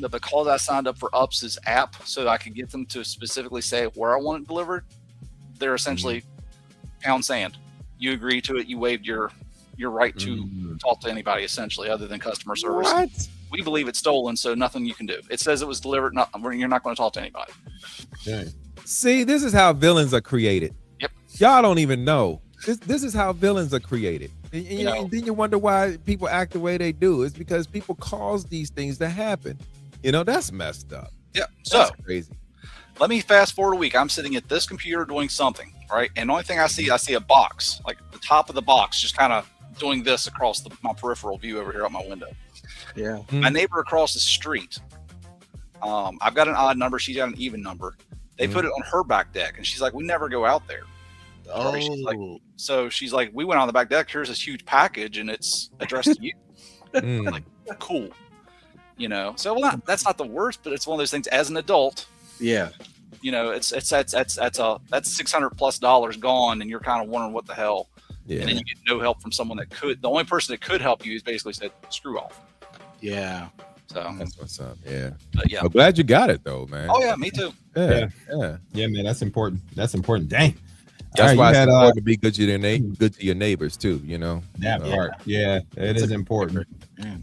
But because I signed up for UPS's app so I could get them to specifically say where I want it delivered, they're essentially pound sand. You agree to it. You waived your right to talk to anybody, essentially, other than customer service. What? We believe it's stolen, so nothing you can do. It says it was delivered. You're not going to talk to anybody. Dang. See, this is how villains are created. Yep. Y'all don't even know. This is how villains are created. And then you wonder why people act the way they do. It's because people cause these things to happen. You know, that's messed up. Yeah. That's So crazy. let me fast forward a week. I'm sitting at this computer doing something, right? And the only thing I see a box, like the top of the box, just kind of doing this across my peripheral view over here out my window. Yeah. My neighbor across the street, I've got an odd number. She's got an even number. They put it on her back deck, and she's like, we never go out there. Oh. She's like, we went on the back deck. Here's this huge package, and it's addressed to you. Like, cool. You know, so that's not the worst, but it's one of those things. As an adult, Yeah. you know, that's $600+ gone, and you're kind of wondering what the hell. Yeah. And then you get no help from someone that could. The only person that could help you is basically said, screw off. Yeah. So That's what's up. Yeah. but yeah. I'm glad you got it though, man. Oh yeah, me too. Yeah. Yeah, man, that's important. That's important. Dang. That's All why right, it's you had, important to be good to your neighbors too, you know. that part. Yeah, it is important. Yeah.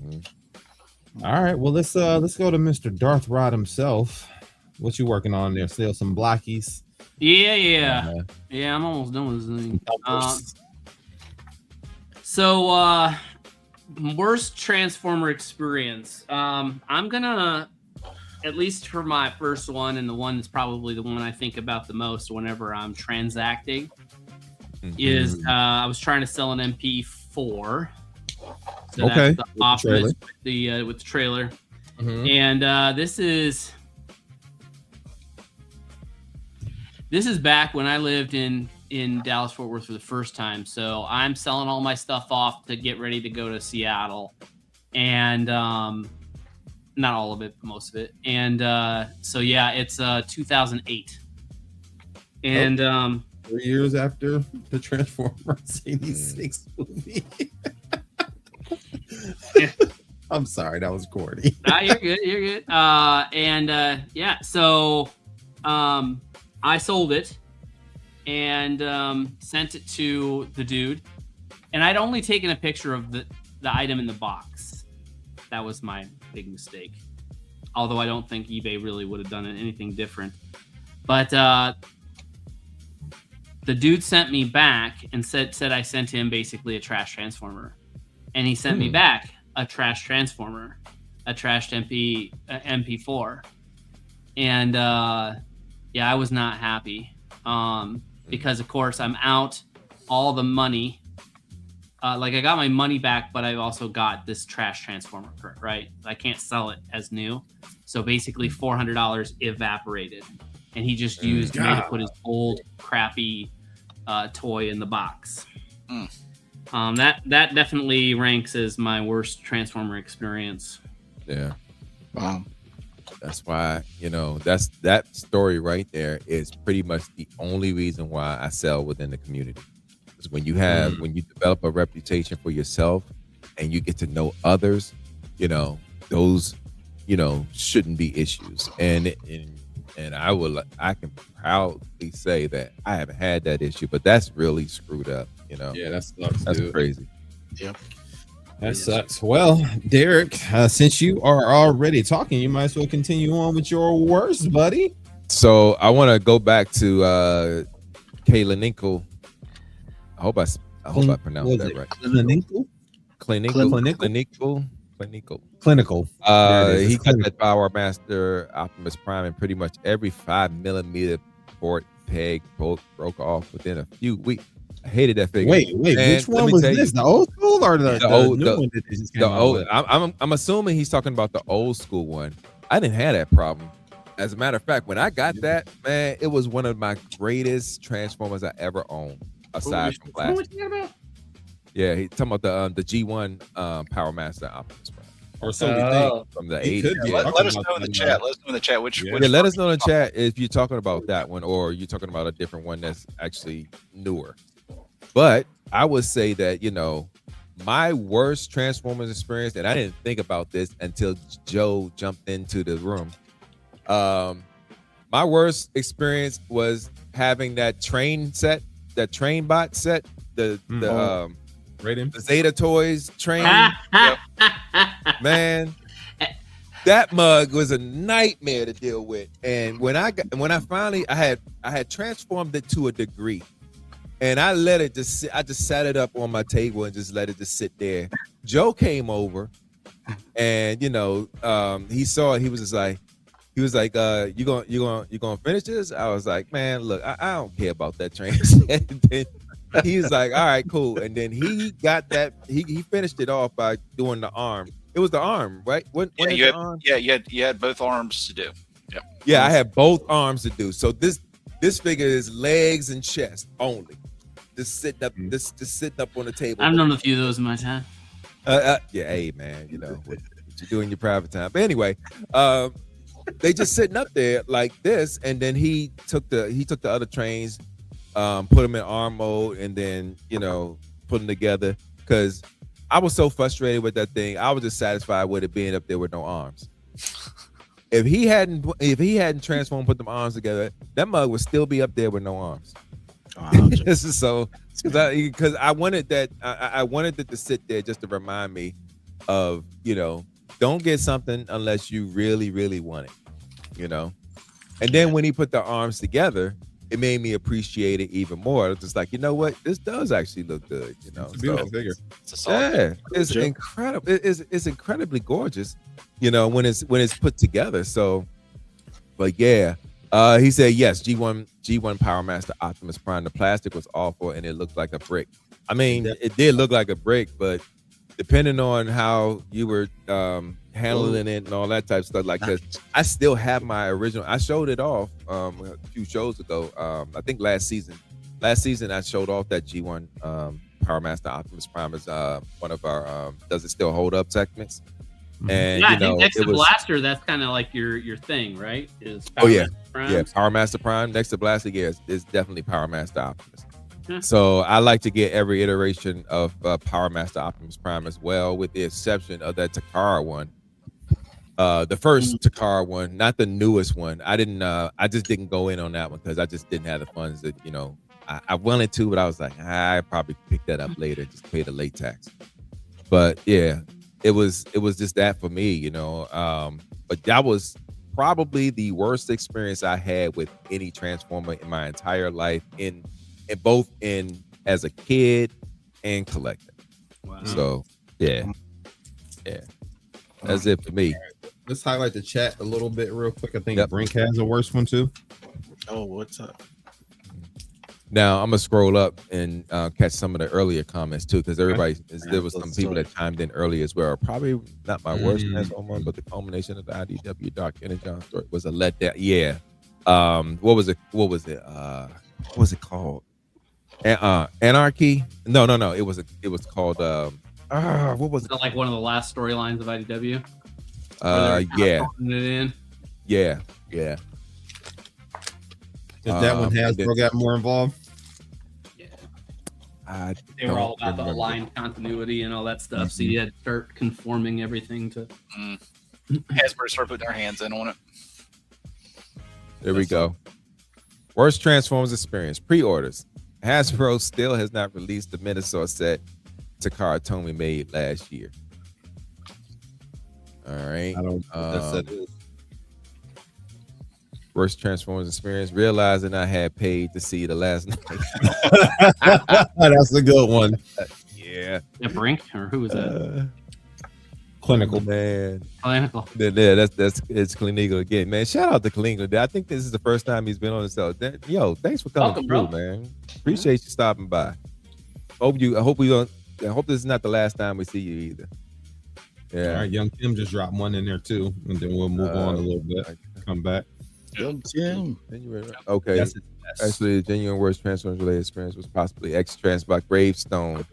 All right, well let's go to Mr. Darth Rod himself. What you working on there? Still some blockies? Yeah. I'm almost done with this thing. So worst Transformer experience. I'm gonna, at least for my first one, and the one that's probably the one I think about the most whenever I'm transacting, is I was trying to sell an MP4. So Okay. that's the Optimus with the trailer. And this is back when I lived in Dallas Fort Worth for the first time. So I'm selling all my stuff off to get ready to go to Seattle, and not all of it, but most of it. And so yeah, it's 2008, and 3 years after the Transformers '86 movie. I'm sorry, that was corny. Nah, you're good. Yeah, so I sold it and sent it to the dude, and I'd only taken a picture of the item in the box. That was my big mistake. Although I don't think eBay really would have done anything different. But the dude sent me back and said I sent him basically a trash transformer, and he sent me back a trash transformer, a trashed MP4, and yeah, I was not happy because of course I'm out all the money. Like I got my money back, but I also got this trash transformer, right? I can't sell it as new, so basically $400 evaporated, and he just used me to put his old crappy toy in the box. That definitely ranks as my worst Transformer experience. Yeah. Wow. That's why, that story right there is pretty much the only reason why I sell within the community. Because when you develop a reputation for yourself and you get to know others, those, shouldn't be issues. And and I can proudly say that I haven't had that issue, but that's really screwed up. Yeah, that sucks. That's dude. crazy. Yep. That sucks. Well, Derek, since you are already talking, you might as well continue on with your worst, buddy. So I want to go back to Kalininko. I hope I pronounced that right. Clinical. He got that Power Master Optimus Prime, and pretty much every 5mm port peg broke off within a few weeks. I hated that figure. Wait, which one was this? The old school or the new one that just came out with? I'm assuming he's talking about the old school one. I didn't have that problem. As a matter of fact, when I got that, man, it was one of my greatest Transformers I ever owned, aside from Blast. What you talking about? Yeah, he's talking about the G1 Power Master Optimus Prime. Or so we think. From the He 80s. could be. Yeah. Let us know in the chat. Let us know in the chat which. Yeah. which Yeah, let us know in the chat if you're talking about that one or you're talking about a different one that's actually newer. But I would say that, my worst Transformers experience, and I didn't think about this until Joe jumped into the room. My worst experience was having that train bot set, the Zeta Toys train. Man, that mug was a nightmare to deal with. And when I finally I had transformed it to a degree, and I let it just sit. I just sat it up on my table and just let it just sit there. Joe came over, and he saw it. He was like, you gonna finish this? I was like, man, look, I don't care about that train. He's like, all right, cool. And then he got that. He finished it off by doing the arm. It was the arm, right? You had both arms to do. Yeah, I had both arms to do. So this figure is legs and chest only. Just sitting up on the table. I've known a few of those in my time. Yeah, hey man, what you do in your private time. But anyway, they just sitting up there like this, and then he took the other trains, put them in arm mode, and then put them together. Because I was so frustrated with that thing, I was just satisfied with it being up there with no arms. If he hadn't transformed, put them arms together, that mug would still be up there with no arms. This is so because I wanted that. I wanted it to sit there just to remind me of don't get something unless you really, really want it, And then when he put the arms together, it made me appreciate it even more. It's just like, what? This does actually look good, It's a beautiful figure. It's a solid it's incredible. It's incredibly gorgeous, when it's put together. So, but yeah, he said yes. G1 Power Master Optimus Prime. The plastic was awful and it looked like a brick. I mean, it did look like a brick, but depending on how you were handling it and all that type of stuff, like this, I still have my original. I showed it off a few shows ago. I think last season I showed off that G1 Power Master Optimus Prime as one of our Does It Still Hold Up segments. And I think next to Blaster, that's kind of like your thing, right? Is Power Master Prime? Power Master Prime next to Blaster. Yes, it's definitely Power Master Optimus. So I like to get every iteration of Power Master Optimus Prime as well, with the exception of that Takara one. The first Takara one, not the newest one. I just didn't go in on that one because I just didn't have the funds that I wanted to, but I was like, I probably pick that up later, just pay the late tax. But yeah, it was just that for me, But that was probably the worst experience I had with any Transformer in my entire life, in both as a kid and collecting. Wow. So yeah, that's it for me. Right. Let's highlight the chat a little bit real quick. I think Brink has a worse one too. Oh, what's up? Now I'm gonna scroll up and catch some of the earlier comments too, because there was some people that chimed in earlier as well. Probably not my worst Transformer, but the culmination of the IDW Dark Energon story was a letdown. Yeah. What was it? What was it called? Anarchy? No. It was called what was it? Like one of the last storylines of IDW. Yeah. If that one Hasbro got more involved. Yeah. They were all about the aligned continuity and all that stuff. So you had to start conforming everything to Hasbro started putting their hands in on it. There we go. Worst Transformers experience. Pre-orders. Hasbro still has not released the Minosaur set Takara Tomy made last year. All right. I don't. Worst Transformers experience. Realizing I had paid to see the last night. That's a good one. Yeah. Yeah, Brink or who was that? Clinical. Man. Clinical. Yeah, it's Clinical again, man. Shout out to Clinical. I think this is the first time he's been on the show. Yo, thanks for coming Welcome, through, bro. man. Appreciate you stopping by. I hope this is not the last time we see you either. Yeah. All right, Young Kim just dropped one in there too, and then we'll move on a little bit. Come back. Young Tim. Okay. That's it. Actually, the genuine worst Transformers related experience was possibly X-Transbox Gravestone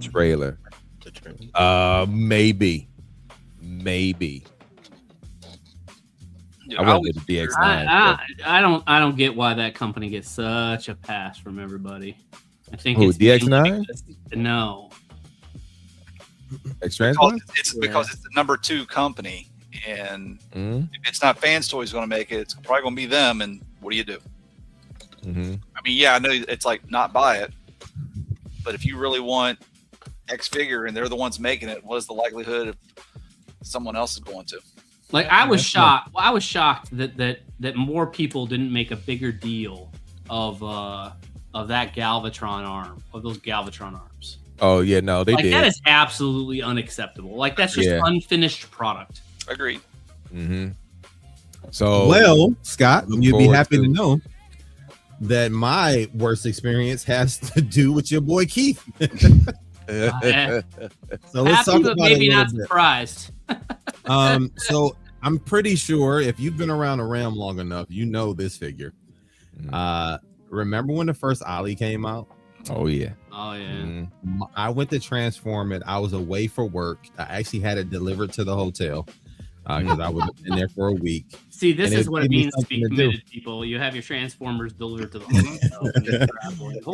trailer. Maybe. Dude, I went with the DX9. I don't get why that company gets such a pass from everybody. I think Who, it's DX9? No. X-Transbox? It's because it's the number 2 company, and Mm-hmm. if it's not Fans Toys going to make it, it's probably going to be them. And what do you do? Mm-hmm. I mean, yeah, I know it's like not buy it, but if you really want X figure and they're the ones making it, what is the likelihood of someone else is going to? Like I was shocked. Well, I was shocked that more people didn't make a bigger deal of that Galvatron arm, of those Galvatron arms. Oh yeah, no, they did. That is absolutely unacceptable. Like that's just unfinished product. Agreed. Mm-hmm. So Well, Scott, look you'd be forward happy to- to know that my worst experience has to do with your boy Keith. So let's talk Happy, but about maybe it a not little bit. surprised. So I'm pretty sure if you've been around a Ram long enough, you know this figure. Remember when the first Ollie came out? Oh yeah. Oh yeah. Mm-hmm. I went to transform it. I was away for work. I actually had it delivered to the hotel because I was in there for a week. See, this And is it what it gave me means to be something to do. committed, people. You have your Transformers delivered to the hotel.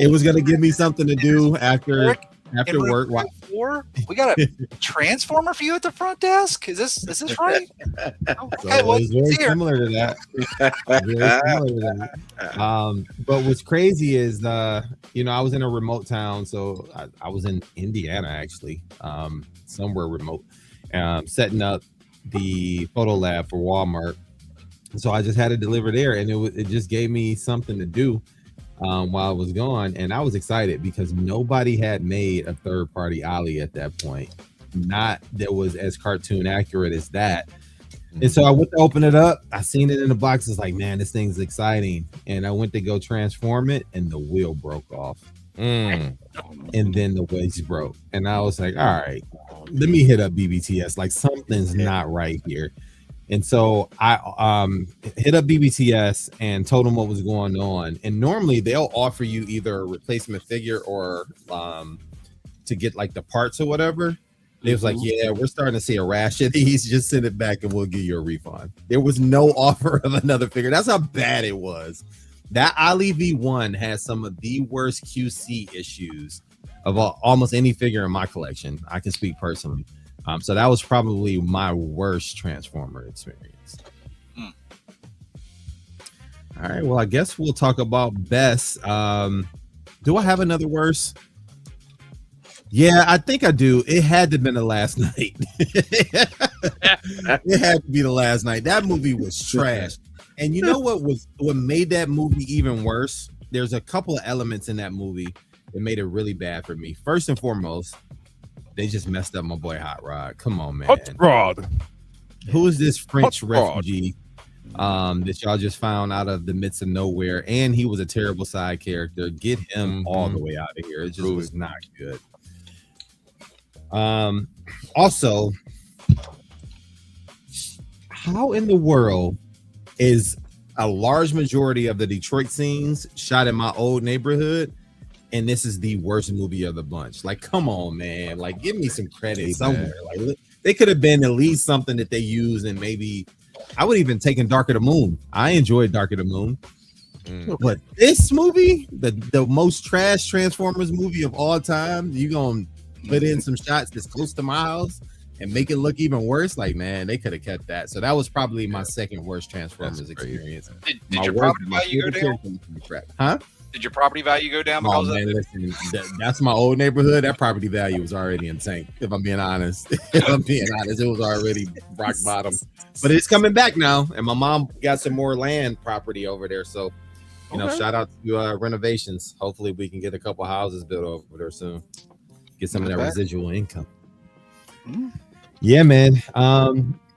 It was going to give me something to do after In room work. Wow. 4, we got a transformer for you at the front desk. Is this right? So Okay, well, it's very it's here. similar to that. Very similar to that. But what's crazy is, I was in a remote town, so I was in Indiana actually, somewhere remote, setting up the photo lab for Walmart. So I just had it delivered there, and it just gave me something to do while I was gone, and I was excited because nobody had made a third-party Ollie at that point. Not that was as cartoon accurate as that. And so I went to open it up. I seen it in the box. It's like, man, this thing's exciting. And I went to go transform it, and the wheel broke off. And then the waist broke. And I was like, all right, let me hit up BBTS. Like something's not right here. And so I hit up BBTS and told them what was going on. And normally they'll offer you either a replacement figure or to get like the parts or whatever. They was like, yeah, we're starting to see a rash of these. Just send it back and we'll give you a refund. There was no offer of another figure. That's how bad it was. That Ollie V1 has some of the worst QC issues of almost any figure in my collection. I can speak personally. So that was probably my worst Transformer experience. All right. Well, I guess we'll talk about best. Do I have another worst? Yeah, I think I do. It had to have been the last night. It had to be the last night. That movie was trash. And you know what made that movie even worse? There's a couple of elements in that movie that made it really bad for me. First and foremost, they just messed up my boy Hot Rod. Come on, man. Hot Rod. Who is this French Hot Rod. refugee that y'all just found out of the midst of nowhere? And he was a terrible side character. Get him all the way out of here. It just was not good. Also, how in the world is a large majority of the Detroit scenes shot in my old neighborhood, and this is the worst movie of the bunch? Like, come on, man. Like, give me some credit somewhere. Like, they could have been at least something that they used, and maybe I would even taken Dark of the Moon. I enjoyed Dark of the Moon. But this movie, the most trash Transformers movie of all time, you gonna put in some shots that's close to my house? and make it look even worse, like, man, they could have kept that. So that was probably my second worst Transformers experience. Did your property value go down? Huh? Did your property value go down Oh because of man, that? listen, that's my old neighborhood. That property value was already in tank. If I'm being honest, it was already rock bottom. But it's coming back now, and my mom got some more land property over there. So, you know, shout out to renovations. Hopefully, we can get a couple houses built over there soon. Get some of that residual income. Yeah, man.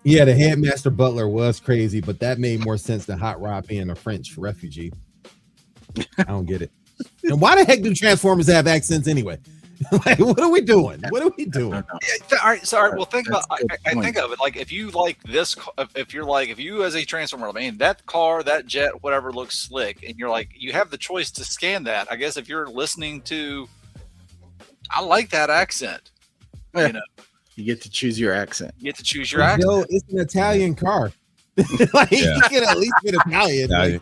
Yeah, the headmaster butler was crazy, but that made more sense than Hot Rod being a French refugee. I don't get it. And why the heck do Transformers have accents anyway? Like, what are we doing? What are we doing? Yeah, all right, sorry. Well, think about. I think of it like if you like this. If you as a Transformer, man, that car, that jet, whatever looks slick, and you're like, you have the choice to scan that. I guess if you're listening to, I like that accent. You know, you get to choose your accent. You get to choose your accent. Yo, it's an Italian car. Like, you can at least get Italian. Like,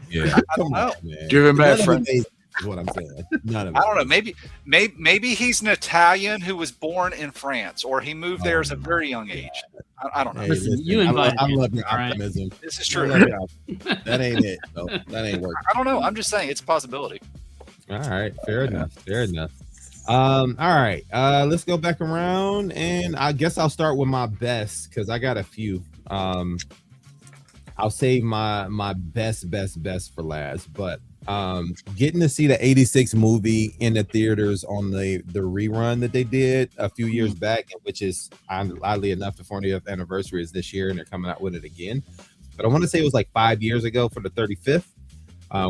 come on, man. Driven by a friend. Is what I'm saying. None of it. I don't know. Maybe he's an Italian who was born in France, or he moved there at a very young age. I don't know. Hey, Listen, you invited I love your right? optimism. This is true. That ain't it. No, that ain't working. I don't know. I'm just saying it's a possibility. All right, fair enough. All right, let's go back around, and I guess I'll start with my best because I got a few. I'll save my best for last, but getting to see the 86 movie in the theaters on the rerun that they did a few years back, which is oddly enough the 40th anniversary is this year, and they're coming out with it again. But I want to say it was like 5 years ago for the 35th.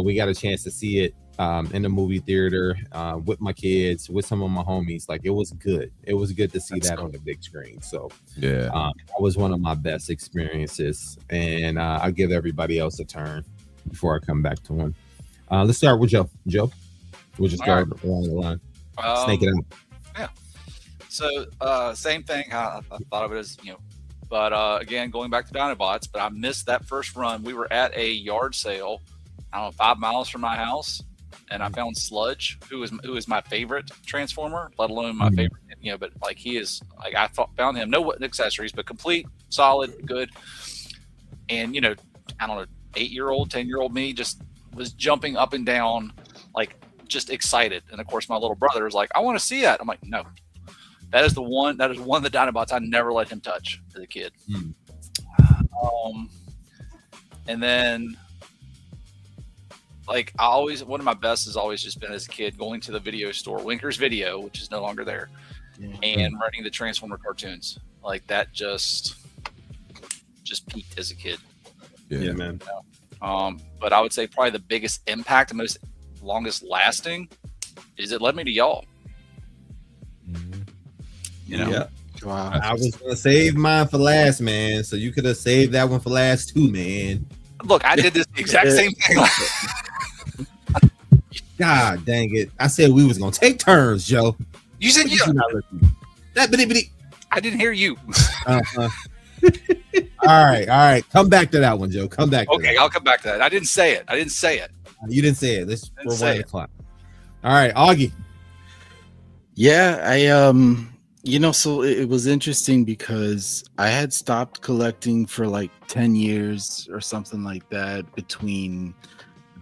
We got a chance to see it in the movie theater with my kids, with some of my homies. Like, it was good. It was good to see that on the big screen. So yeah, that was one of my best experiences, and I'll give everybody else a turn before I come back to one. Let's start with Joe. We'll just go along the line. Snake it out. Yeah. So same thing. I thought of it as, but again, going back to Dinobots, but I missed that first run. We were at a yard sale, I don't know, 5 miles from my house, and I found Sludge, who is my favorite Transformer, let alone my favorite. But like, he is, like, I found him, no accessories, but complete, solid, good. And I don't know, 8-year-old, 10-year-old me just was jumping up and down, like, just excited. And of course, my little brother was like, I want to see that. I'm like, no, that is one of the Dinobots I never let him touch as a kid. And then, like, one of my best has always just been as a kid going to the video store, Winker's Video, which is no longer there, and renting the Transformer cartoons. Like, that just peaked as a kid. Yeah, man. But I would say probably the biggest impact, the most longest lasting, is it led me to y'all. Yeah. Wow. I was gonna save mine for last, man. So you could have saved that one for last too, man. Look, I did this exact same thing. God dang it! I said we was gonna take turns, Joe. You said you. That bitty. I didn't hear you. All right. Come back to that one, Joe. Come back. Okay, I'll come back to that. I didn't say it. You didn't say it. Let's rewind the clock. All right, Augie. Yeah, so it was interesting because I had stopped collecting for like 10 years or something like that between,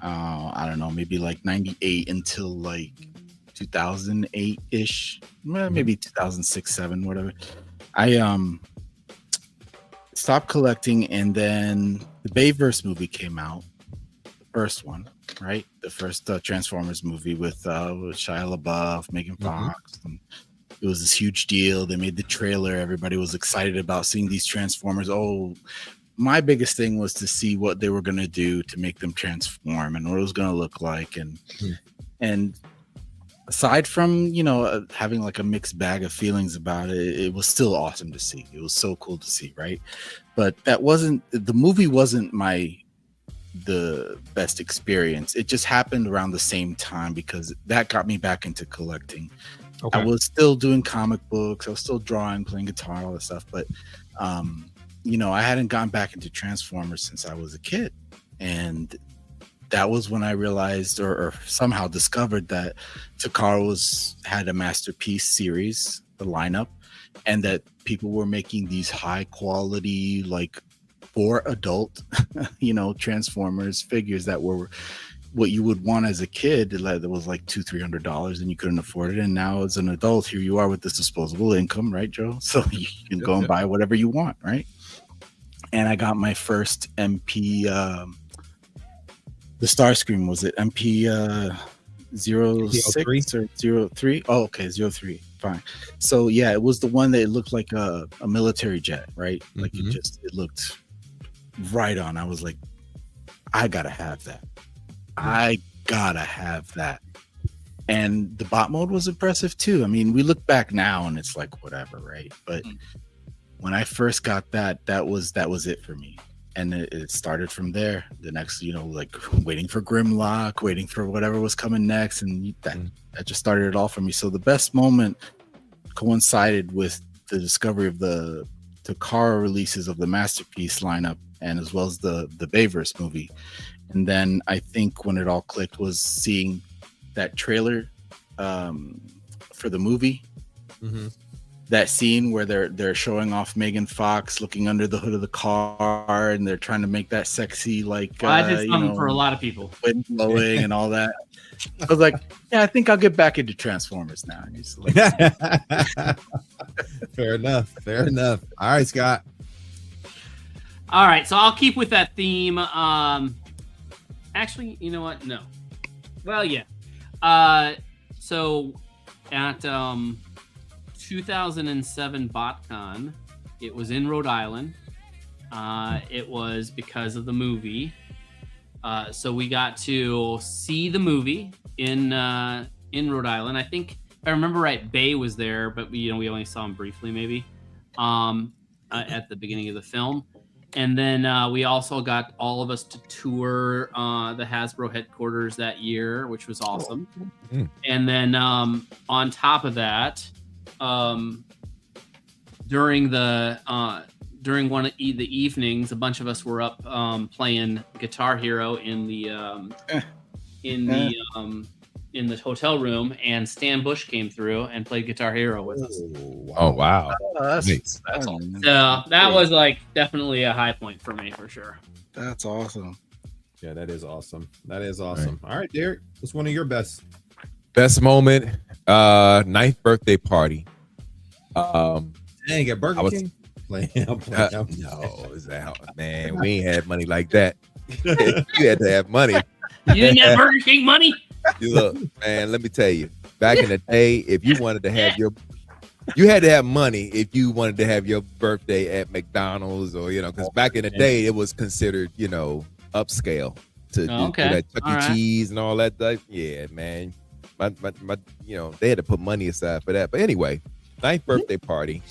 I don't know, maybe like 98 until like 2008-ish, maybe 2006, 7, whatever. I stopped collecting, and then the Bayverse movie came out, the first one, right? The first Transformers movie with Shia LaBeouf, Megan Fox, and it was this huge deal. They made the trailer. Everybody was excited about seeing these Transformers. Oh, my biggest thing was to see what they were going to do to make them transform and what it was going to look like. And aside from, having like a mixed bag of feelings about it, it was still awesome to see. It was so cool to see, right? But the movie wasn't the best experience. It just happened around the same time because that got me back into collecting. Okay. I was still doing comic books. I was still drawing, playing guitar, all that stuff. But, I hadn't gone back into Transformers since I was a kid. And that was when I realized or somehow discovered that Takara had a Masterpiece series, the lineup, and that people were making these high quality, like for adult, Transformers figures that were what you would want as a kid. That was like $200-$300 and you couldn't afford it. And now as an adult, here you are with this disposable income, right, Joe? So you can go and buy whatever you want, right? And I got my first MP, the Starscream, was it MP 06 or 03? Oh, okay, 03. Fine. So yeah, it was the one that looked like a military jet, right? Like it looked right on. I was like, I gotta have that. And the bot mode was impressive too. I mean, we look back now and it's like whatever, right? But when I first got that was it for me. And it started from there. The next, like waiting for Grimlock, waiting for whatever was coming next, and that just started it all for me. So the best moment coincided with the discovery of the car releases of the Masterpiece lineup, and as well as the Bayverse movie. And then I think when it all clicked was seeing that trailer for the movie. That scene where they're showing off Megan Fox looking under the hood of the car, and they're trying to make that sexy, like I did something for a lot of people, wind blowing and all that. I was like, yeah, I think I'll get back into Transformers now. Fair enough. All right, Scott. All right, so I'll keep with that theme. Actually, you know what? No. Well, yeah. So at 2007 BotCon, it was in Rhode Island. It was because of the movie. So we got to see the movie in Rhode Island. I think, if I remember right, Bay was there, but we only saw him briefly, maybe, at the beginning of the film. And then we also got all of us to tour the Hasbro headquarters that year, which was awesome. And then on top of that, during one of the evenings, a bunch of us were up playing Guitar Hero in the hotel room, and Stan Bush came through and played Guitar Hero with us. Oh wow, that's awesome. So that was like definitely a high point for me for sure. That's awesome. Yeah, that is awesome. All right, Derek, what's one of your best moment? 9th birthday party. Dang, at Burger King. No, is that man? We ain't had money like that. You had to have money. You didn't have Burger King money? Look, man, let me tell you. Back in the day, if you wanted to have you had to have money if you wanted to have your birthday at McDonald's, or because back in the day it was considered upscale to do that Chuck E. Cheese and all that stuff. Yeah, man. My they had to put money aside for that. But anyway, 9th birthday party.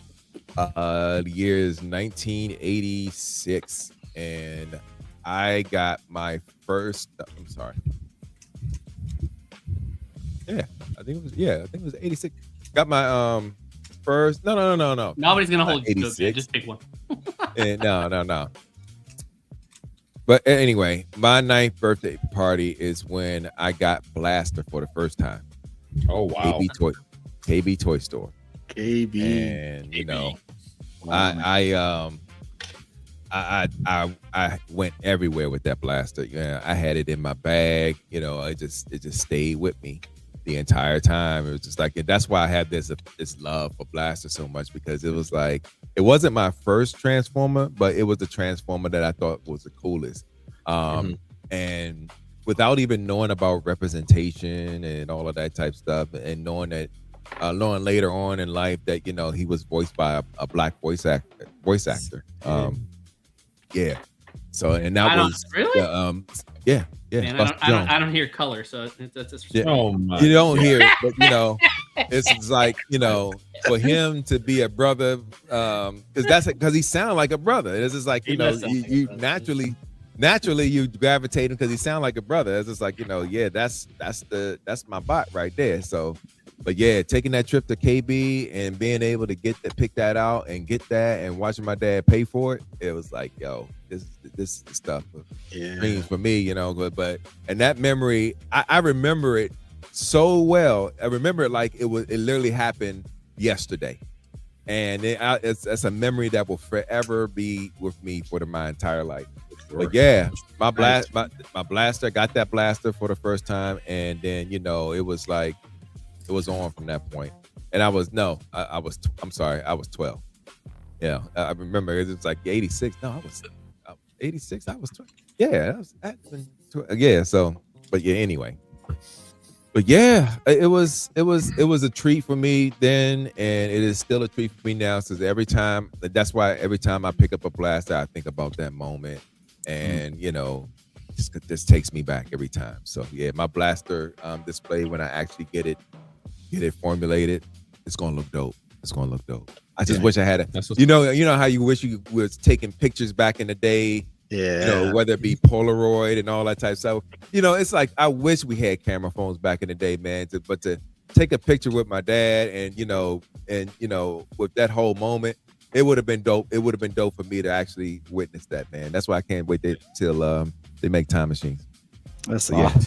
The year is 1986, and I got my first. I'm sorry. Yeah, I think it was 86. Got my first. No. Nobody's gonna hold you to 86. it. Just pick one. No. But anyway, my 9th birthday party is when I got Blaster for the first time. Oh wow! KB Toy Store. KB, and I went everywhere with that blaster. Yeah, I had it in my bag. It just stayed with me the entire time. It was just like, that's why I had this love for blaster so much, because it was like, it wasn't my first Transformer, but it was the Transformer that I thought was the coolest. And without even knowing about representation and all of that type stuff, and knowing later on in life that he was voiced by a black voice actor. Yeah. So, and that was really yeah. Man, I don't hear color, so that's yeah. Oh my! You don't hear it, but it's like for him to be a brother, because he sounds like a brother. It's just like you naturally you gravitate him because he sounds like a brother. It's just like that's my bot right there. So, but yeah, taking that trip to KB and being able to pick that out and get that, and watching my dad pay for it, it was like, yo, this is the stuff of dreams for me, But and that memory, I remember it so well. I remember it like it literally happened yesterday. and it's a memory that will forever be with me for my entire life. But yeah, my blaster, got that blaster for the first time, and then it was like it was on from that point. And I was 12. Yeah, I remember it was like 86. No, I was 86. I was 12. Yeah, yeah. So, but yeah, anyway. But yeah, it was a treat for me then, and it is still a treat for me now. So that's why every time I pick up a blaster, I think about that moment, and this takes me back every time. So yeah, my blaster display, when I actually get it formulated, it's gonna look dope. It's gonna look dope. I just wish I had it. You know how you wish you was taking pictures back in the day. Yeah. Whether it be Polaroid and all that type of stuff. It's like I wish we had camera phones back in the day, man. But to take a picture with my dad and with that whole moment, it would have been dope. It would have been dope for me to actually witness that, man. That's why I can't wait till they make time machines. That's I get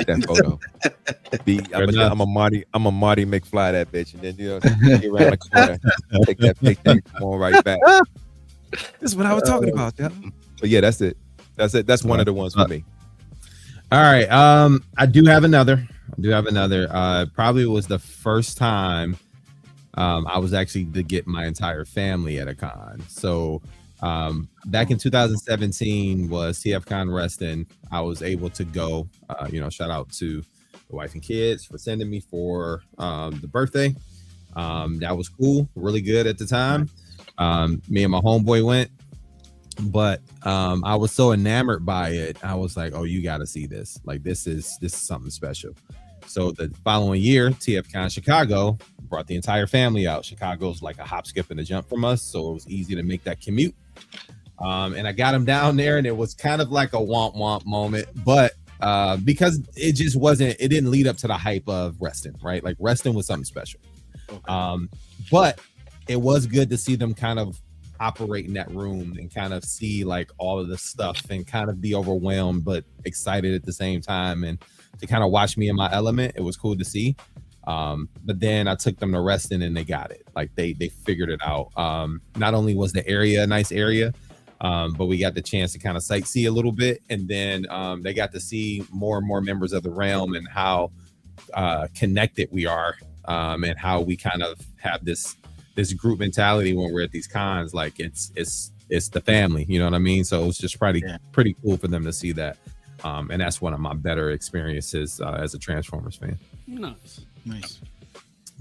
that photo. I'm a Marty McFly that bitch, and then get around the corner, take that picture, and come on right back. This is what I was talking about, yeah. But yeah, that's it. That's one of the ones for me. All right. I do have another. Probably was the first time I was actually to get my entire family at a con. So back in 2017 was TFCon Reston. I was able to go. Shout out to the wife and kids for sending me for the birthday. That was cool, really good at the time. Me and my homeboy went, but I was so enamored by it. I was like, oh, you got to see this. Like, this is something special. So the following year, TFCon Chicago brought the entire family out. Chicago's like a hop, skip, and a jump from us, so it was easy to make that commute. And I got them down there, and it was kind of like a womp womp moment, but because it just wasn't, it didn't lead up to the hype of Reston, right? Like Reston was something special. Okay. But it was good to see them kind of operate in that room and kind of see like all of the stuff and kind of be overwhelmed but excited at the same time, and to kind of watch me in my element. It was cool to see. But then I took them to Reston and they got it. Like they figured it out. Not only was the area a nice area, but we got the chance to kind of sightsee a little bit, and then they got to see more and more members of the realm and how connected we are, and how we kind of have this group mentality when we're at these cons. Like it's the family, you know what I mean? So it was just pretty cool for them to see that. And that's one of my better experiences as a Transformers fan. Nice.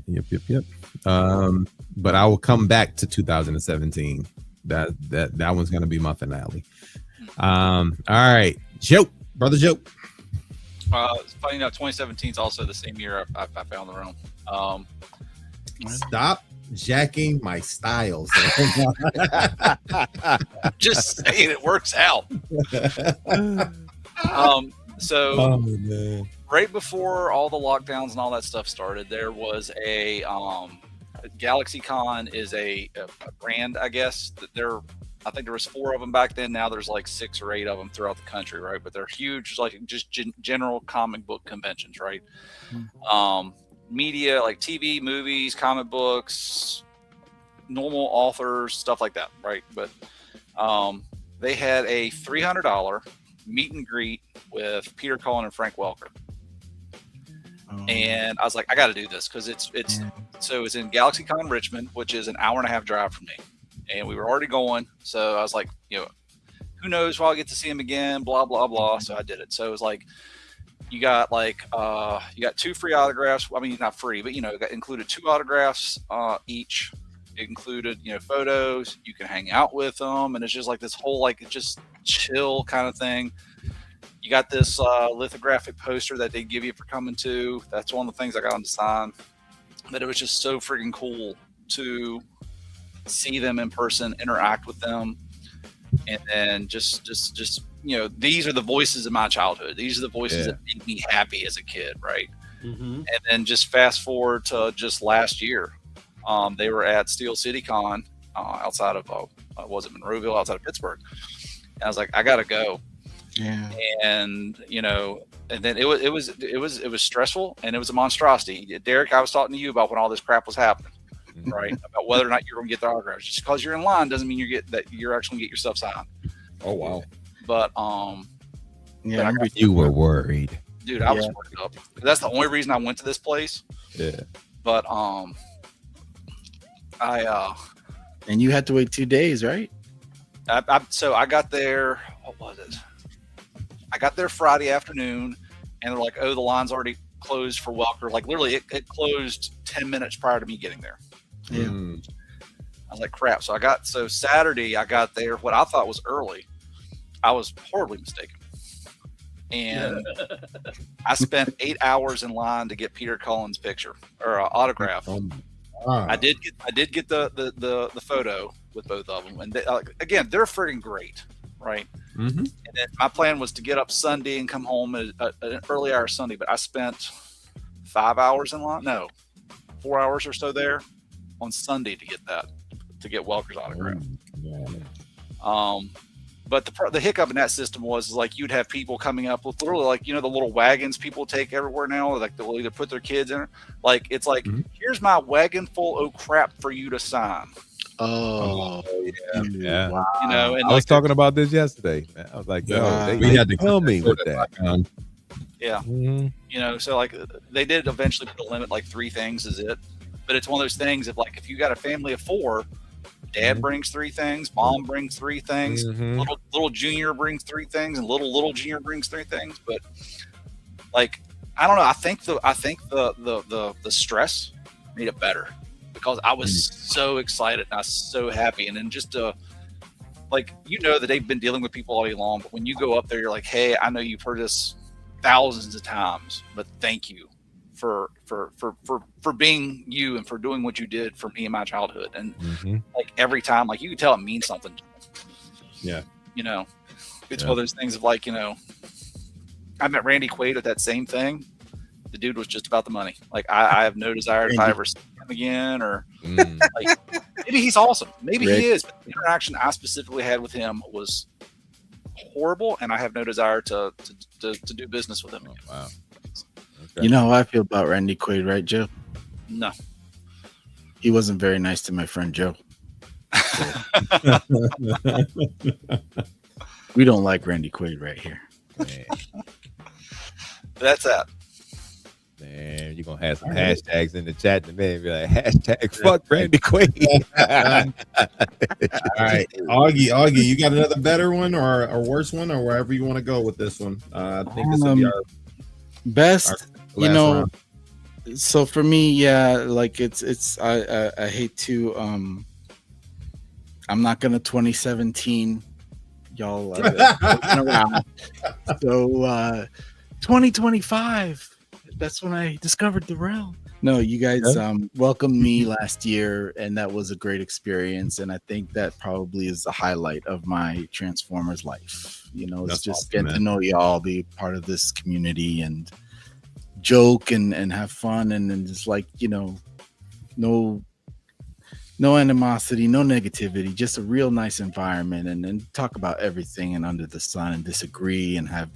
Yep. But I will come back to 2017. That one's gonna be my finale. All right, brother Joke. It's funny enough, 2017 is also the same year I found the realm. Stop jacking my styles. Just saying, it works out. Right before all the lockdowns and all that stuff started, there was a GalaxyCon is a brand, I guess. I think there was 4 of them back then. Now there's like 6 or 8 of them throughout the country, right? But they're huge, like just general comic book conventions, right? Media, like TV, movies, comic books, normal authors, stuff like that, right? But they had a $300 meet and greet with Peter Cullen and Frank Welker. And I was like, I got to do this because it's in GalaxyCon Richmond, which is an hour and a half drive from me. And we were already going. So I was like, who knows when I'll get to see him again, blah, blah, blah. So I did it. So it was like, you got 2 free autographs. I mean, not free, but, it included 2 autographs each. It included, photos. You can hang out with them. And it's just like this whole, just chill kind of thing. You got this lithographic poster that they give you for coming to. That's one of the things I got them to sign. But it was just so freaking cool to see them in person, interact with them, and then just these are the voices of my childhood. These are the voices that made me happy as a kid, right? Mm-hmm. And then just fast forward to just last year, they were at Steel City Con outside of was it Monroeville, outside of Pittsburgh, and I was like, I gotta go. Yeah. And and then it was stressful, and it was a monstrosity. Derek, I was talking to you about when all this crap was happening. right? About whether or not you're going to get the autographs. Just because you're in line doesn't mean you're actually going to get yourself signed. Oh wow. But Yeah, You were worried. dude, I was worked up. That's the only reason I went to this place. Yeah. But and you had to wait 2 days, right? So I got there. What was it? I got there Friday afternoon, and they're like, "Oh, the line's already closed for Welker." Like literally, it closed 10 minutes prior to me getting there. Yeah. I was like, "Crap!" So Saturday, I got there. What I thought was early, I was horribly mistaken, and I spent 8 hours in line to get Peter Cullen's picture or autograph. I did get the photo with both of them, and again, they're freaking great, right? Mm-hmm. And then my plan was to get up Sunday and come home at an early hour Sunday, but I spent 5 hours in line, 4 hours or so there on Sunday to get Welker's autograph. But the hiccup in that system was like you'd have people coming up with literally like, the little wagons people take everywhere now, like they'll either put their kids in. Like it's like, here's my wagon full of crap for you to sign. Oh yeah. Wow. And I was talking about this yesterday. Man. I was like, we had to tell me with that. Yeah. Mm-hmm. So like they did eventually put a limit, like 3 things is it. But it's one of those things if you got a family of 4, Dad brings 3 things, Mom brings 3 things, little Junior brings 3 things, and little Junior brings 3 things. But like, I don't know. I think the stress made it better because I was so excited and I was so happy. And then just that they've been dealing with people all day long, but when you go up there, you're like, hey, I know you've heard this thousands of times, but thank you for being you and for doing what you did for me in my childhood. And like every time, like you can tell it means something. Yeah. It's one of those things of like, I met Randy Quaid at that same thing. The dude was just about the money. Like I have no desire if I ever see him again or like maybe he's awesome. Maybe he is. But the interaction I specifically had with him was horrible, and I have no desire to do business with him again. Wow. You know how I feel about Randy Quaid, right, Joe? No. He wasn't very nice to my friend Joe. We don't like Randy Quaid right here. Man. That's that. Man, you're gonna have some hashtags in the chat and then be like hashtag fuck Randy Quaid. All right, Augie, you got another better one or a worse one or wherever you want to go with this one? I think this will be our best. last round. So for me, like it's I hate to I'm not gonna 2017 y'all around. So 2025, that's when I discovered the realm. No, you guys welcomed me last year, and that was a great experience. And I think that probably is the highlight of my Transformers life. It's That's just awesome, getting to know y'all, be part of this community, and joke and have fun, and then just like no animosity, no negativity, just a real nice environment, and talk about everything and under the sun and disagree and have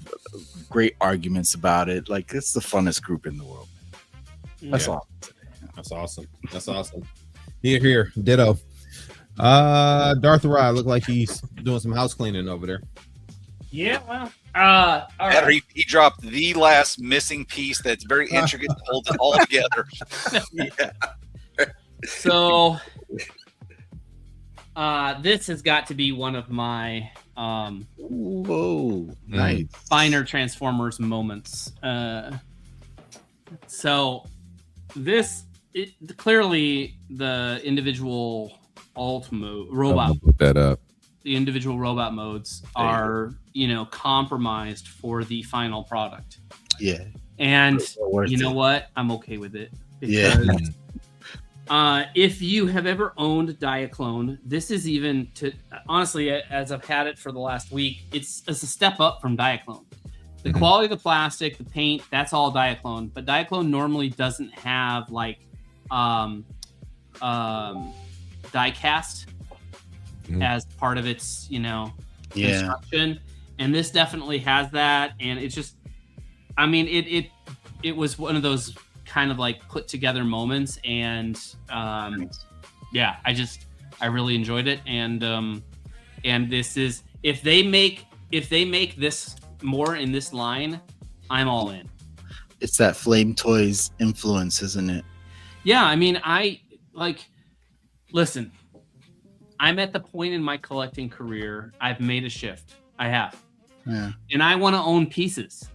great arguments about it. Like it's the funnest group in the world. That's all. That's awesome. That's awesome. Here, ditto. Darth Rye looked like he's doing some house cleaning over there. Yeah, well, all right. He dropped the last missing piece that's very intricate to hold it all together. So this has got to be one of my Nice. finer Transformers moments. So clearly the individual robot Put that up. the individual robot modes are compromised for the final product. Yeah. And Worth you know it. what? I'm okay with it. Yeah. If you have ever owned Diaclone, this is even honestly, as I've had it for the last week, it's a step up from Diaclone. The quality of the plastic, the paint, that's all Diaclone. But Diaclone normally doesn't have like die cast as part of its construction, and this definitely has that. And it's just, I mean, it was one of those kind of like put together moments, and yeah, I really enjoyed it, and this is, if they make this more in this line, I'm all in. It's that Flame Toys influence, isn't it? Yeah, I mean, listen, I'm at the point in my collecting career, I've made a shift. I have. Yeah. And I want to own pieces.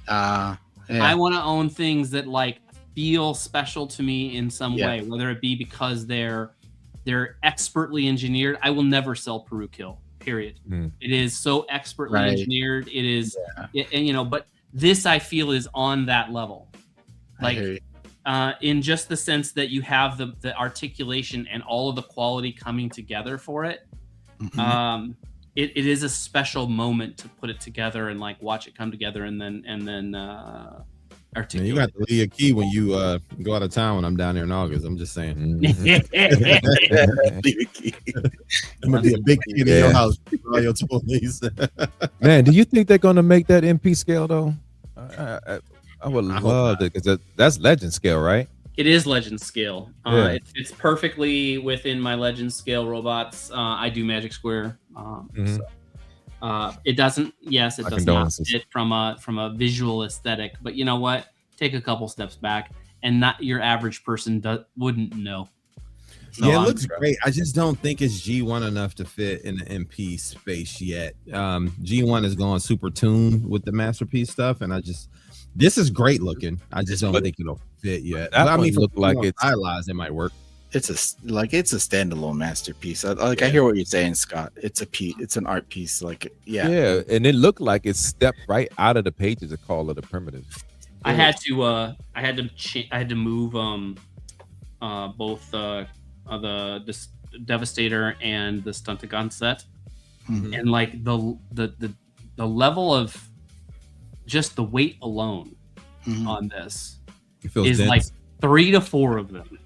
Yeah. I want to own things that like feel special to me in some way, whether it be because they're expertly engineered. I will never sell Peru Kill, period. It is so expertly engineered. It is, and but this I feel is on that level. Like, in just the sense that you have the articulation and all of the quality coming together for it. It is a special moment to put it together and like watch it come together and then articulate. You got to leave a key when you go out of town when I'm down there in August. I'm just saying. I'm gonna be a big kid in your house. All your toys. Man, do you think they're gonna make that MP scale though? I would love it, because that's legend scale, right? It is legend scale. It's perfectly within my legend scale robots. I do Magic Square. It doesn't. Yes, it does not fit from a visual aesthetic. But you know what? Take a couple steps back, and not your average person wouldn't know. So yeah, it looks great. I just don't think it's G1 enough to fit in the MP space yet. G1 is going super tuned with the Masterpiece stuff, and this is great looking. I just don't think it'll fit yet. I mean, look like it's stylized, it might work. It's a standalone masterpiece. I hear what you're saying, Scott. It's an art piece. Like, yeah, and it looked like it stepped right out of the pages of Call of the Primitive. I had to move both the Devastator and the Stuntagon set, and like the level of just the weight alone on this is dense. Like 3 to 4 of them.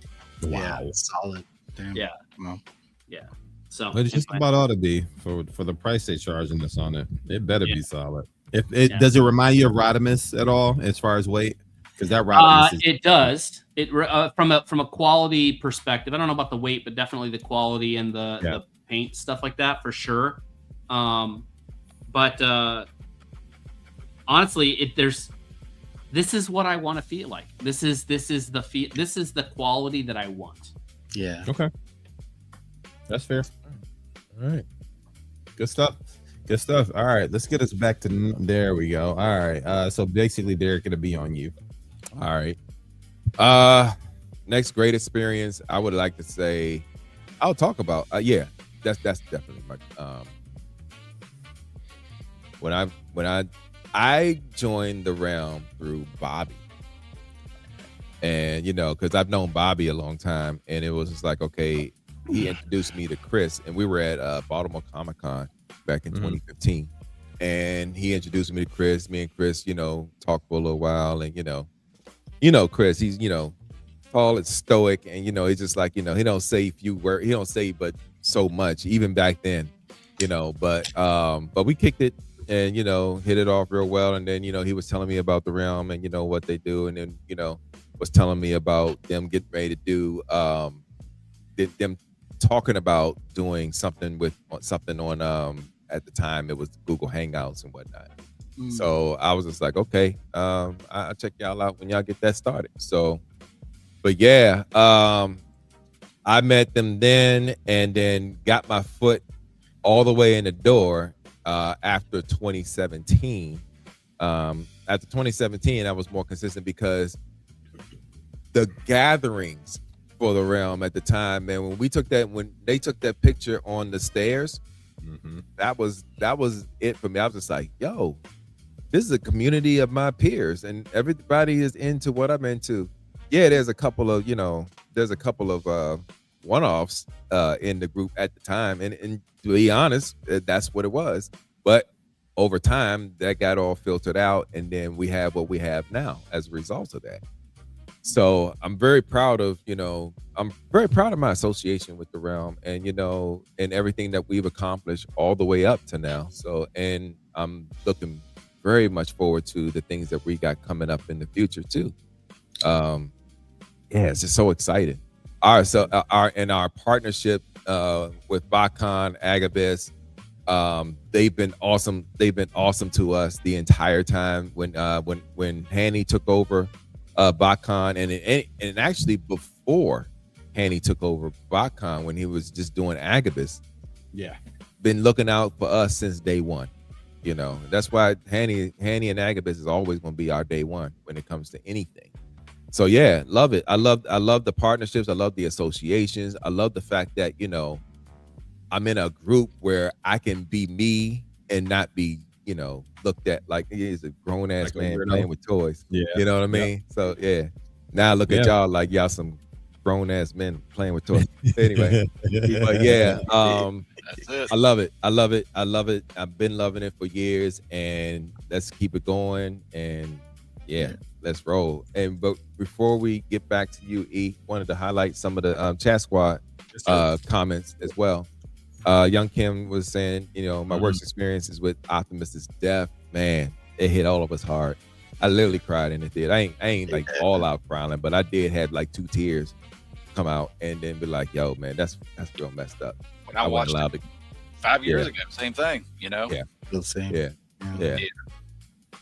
Wow, yeah, solid. Damn. Yeah, well, yeah. So but it's just about ought to be for the price they charging this on it. It better be solid. If it does it remind you of Rodimus at all as far as weight? Because that Rodimus it does. It from a quality perspective. I don't know about the weight, but definitely the quality and the paint stuff like that for sure. But honestly, this is what I want to feel like. This is the quality that I want. Yeah. Okay. That's fair. All right. Good stuff. Good stuff. All right. Let's get us back to there we go. All right. So basically Derek, gonna be on you. All right. Next great experience, I would like to say I'll talk about that's definitely my when I joined the realm through Bobby, and because I've known Bobby a long time, and it was just like, okay, he introduced me to Chris, and we were at Baltimore Comic-Con back in 2015, and he introduced me to Chris. Me and Chris, talked for a little while, and Chris, he's tall and stoic, and he's just like, he don't say few words, he don't say but so much, even back then, but we kicked it. And hit it off real well, and then he was telling me about the realm and what they do, and then was telling me about them getting ready to do them talking about doing something on at the time it was Google Hangouts and whatnot. So I was just like, okay, I'll check y'all out when y'all get that started. So, but yeah, I met them then, and then got my foot all the way in the door. After 2017, after 2017, I was more consistent because the gatherings for the realm at the time, man, when they took that picture on the stairs, that was it for me. I was just like, yo, this is a community of my peers, and everybody is into what I'm into. Yeah, there's a couple of one-offs in the group at the time, and to be honest, that's what it was. But over time, that got all filtered out, and then we have what we have now as a result of that. So I'm very proud of my association with the realm, and and everything that we've accomplished all the way up to now. So, and I'm looking very much forward to the things that we got coming up in the future too. Yeah, it's just so exciting. Our partnership with Bacon, Agabus, they've been awesome. They've been awesome to us the entire time. When Hanny took over Bacon, and actually before Hanny took over Bacon, when he was just doing Agabus, been looking out for us since day one. You know, that's why Hanny and Agabus is always going to be our day one when it comes to anything. So yeah, love it. I love the partnerships. I love the associations. I love the fact that, you know, I'm in a group where I can be me and not be, you know, looked at like he's a grown ass man playing with toys. Yeah, you know what I mean. So yeah, now look at y'all like y'all some grown ass men playing with toys. Anyway, but yeah, I love it. I love it. I love it. I've been loving it for years, and let's keep it going. And yeah, let's roll. And but before we get back to you, E, wanted to highlight some of the chat squad comments as well. Young Kim was saying, you know, my worst experiences with Optimus is death. Man, it hit all of us hard. I literally cried in the theater. I ain't like all out crying, but I did have like 2 tears come out and then be like, yo, man, that's real messed up. When I watched it 5 years ago, same thing, you know? Yeah. The same. Yeah.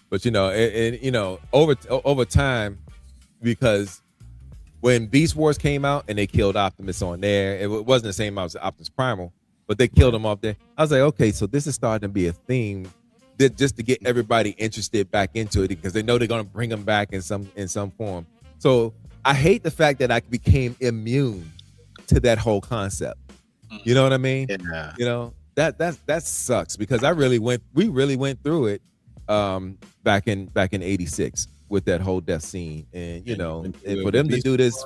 But you know, and you know, over time, because when Beast Wars came out and they killed Optimus on there, it wasn't the same as Optimus Primal, but they killed him off there. I was like, okay, so this is starting to be a theme that just to get everybody interested back into it because they know they're gonna bring them back in some form. So I hate the fact that I became immune to that whole concept. You know what I mean? Yeah. You know, that sucks because we really went through it back in '86 with that whole death scene. And you know, and for them to do this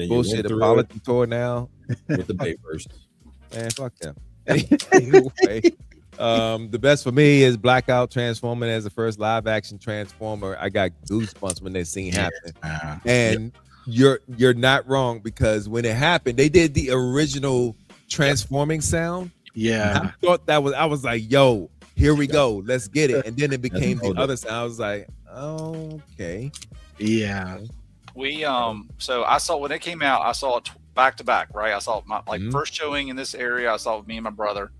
bullshit apology tour now with the Bay version. Man, fuck them. Anyway, the best for me is Blackout transforming as the first live action Transformer. I got goosebumps when that scene happened. And you're not wrong because when it happened, they did the original transforming sound. Yeah. I thought I was like, yo, here we go. Let's get it. And then it became the other sound. I was like, oh, okay. Yeah. We so I saw when it came out, I saw it back to back, right? I saw my first showing in this area. I saw it with me and my brother.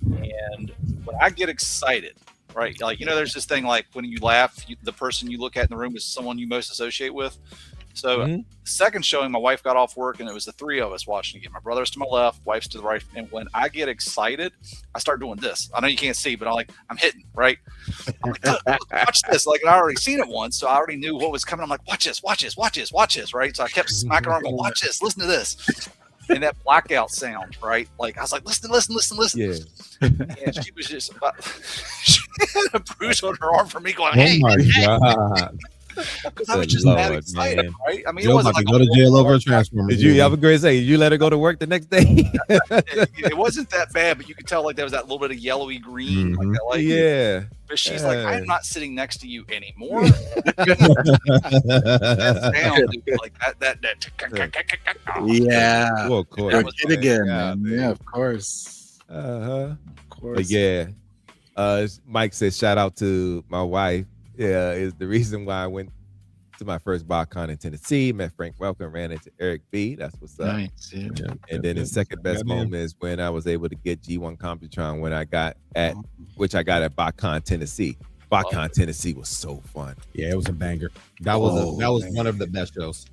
And when I get excited, right? Like, you know, there's this thing like when you laugh, the person you look at in the room is someone you most associate with. So the second showing, my wife got off work and it was the 3 of us watching again. My brother's to my left, wife's to the right. And when I get excited, I start doing this. I know you can't see, but I'm hitting, right? I'm like, watch this. Like, I already seen it once, so I already knew what was coming. I'm like, watch this, right? So I kept smacking around, going, watch this, listen to this. And that blackout sound, right? Like, I was like, listen. Yeah. And she was just she had a bruise on her arm for me going, oh my God. Because I was just that excited, man. Right? I mean, Joe it wasn't like go to jail over a Transformer. Did you have a great say? Did you let her go to work the next day? it wasn't that bad, but you could tell like there was that little bit of yellowy green. Like that, like, yeah. But she's like, I'm not sitting next to you anymore. that sound, like that. Yeah. Well, of course. It again, man. Yeah, of course. Of course. But yeah. Mike says, shout out to my wife. Yeah, is the reason why I went to my first BotCon in Tennessee, met Frank Welker, ran into Eric B. That's what's up. Nice, yeah. And then the second best moment is when I was able to get G1 Computron when I got at BotCon Tennessee. BotCon Tennessee was so fun. Yeah, it was a banger. That was one of the best shows.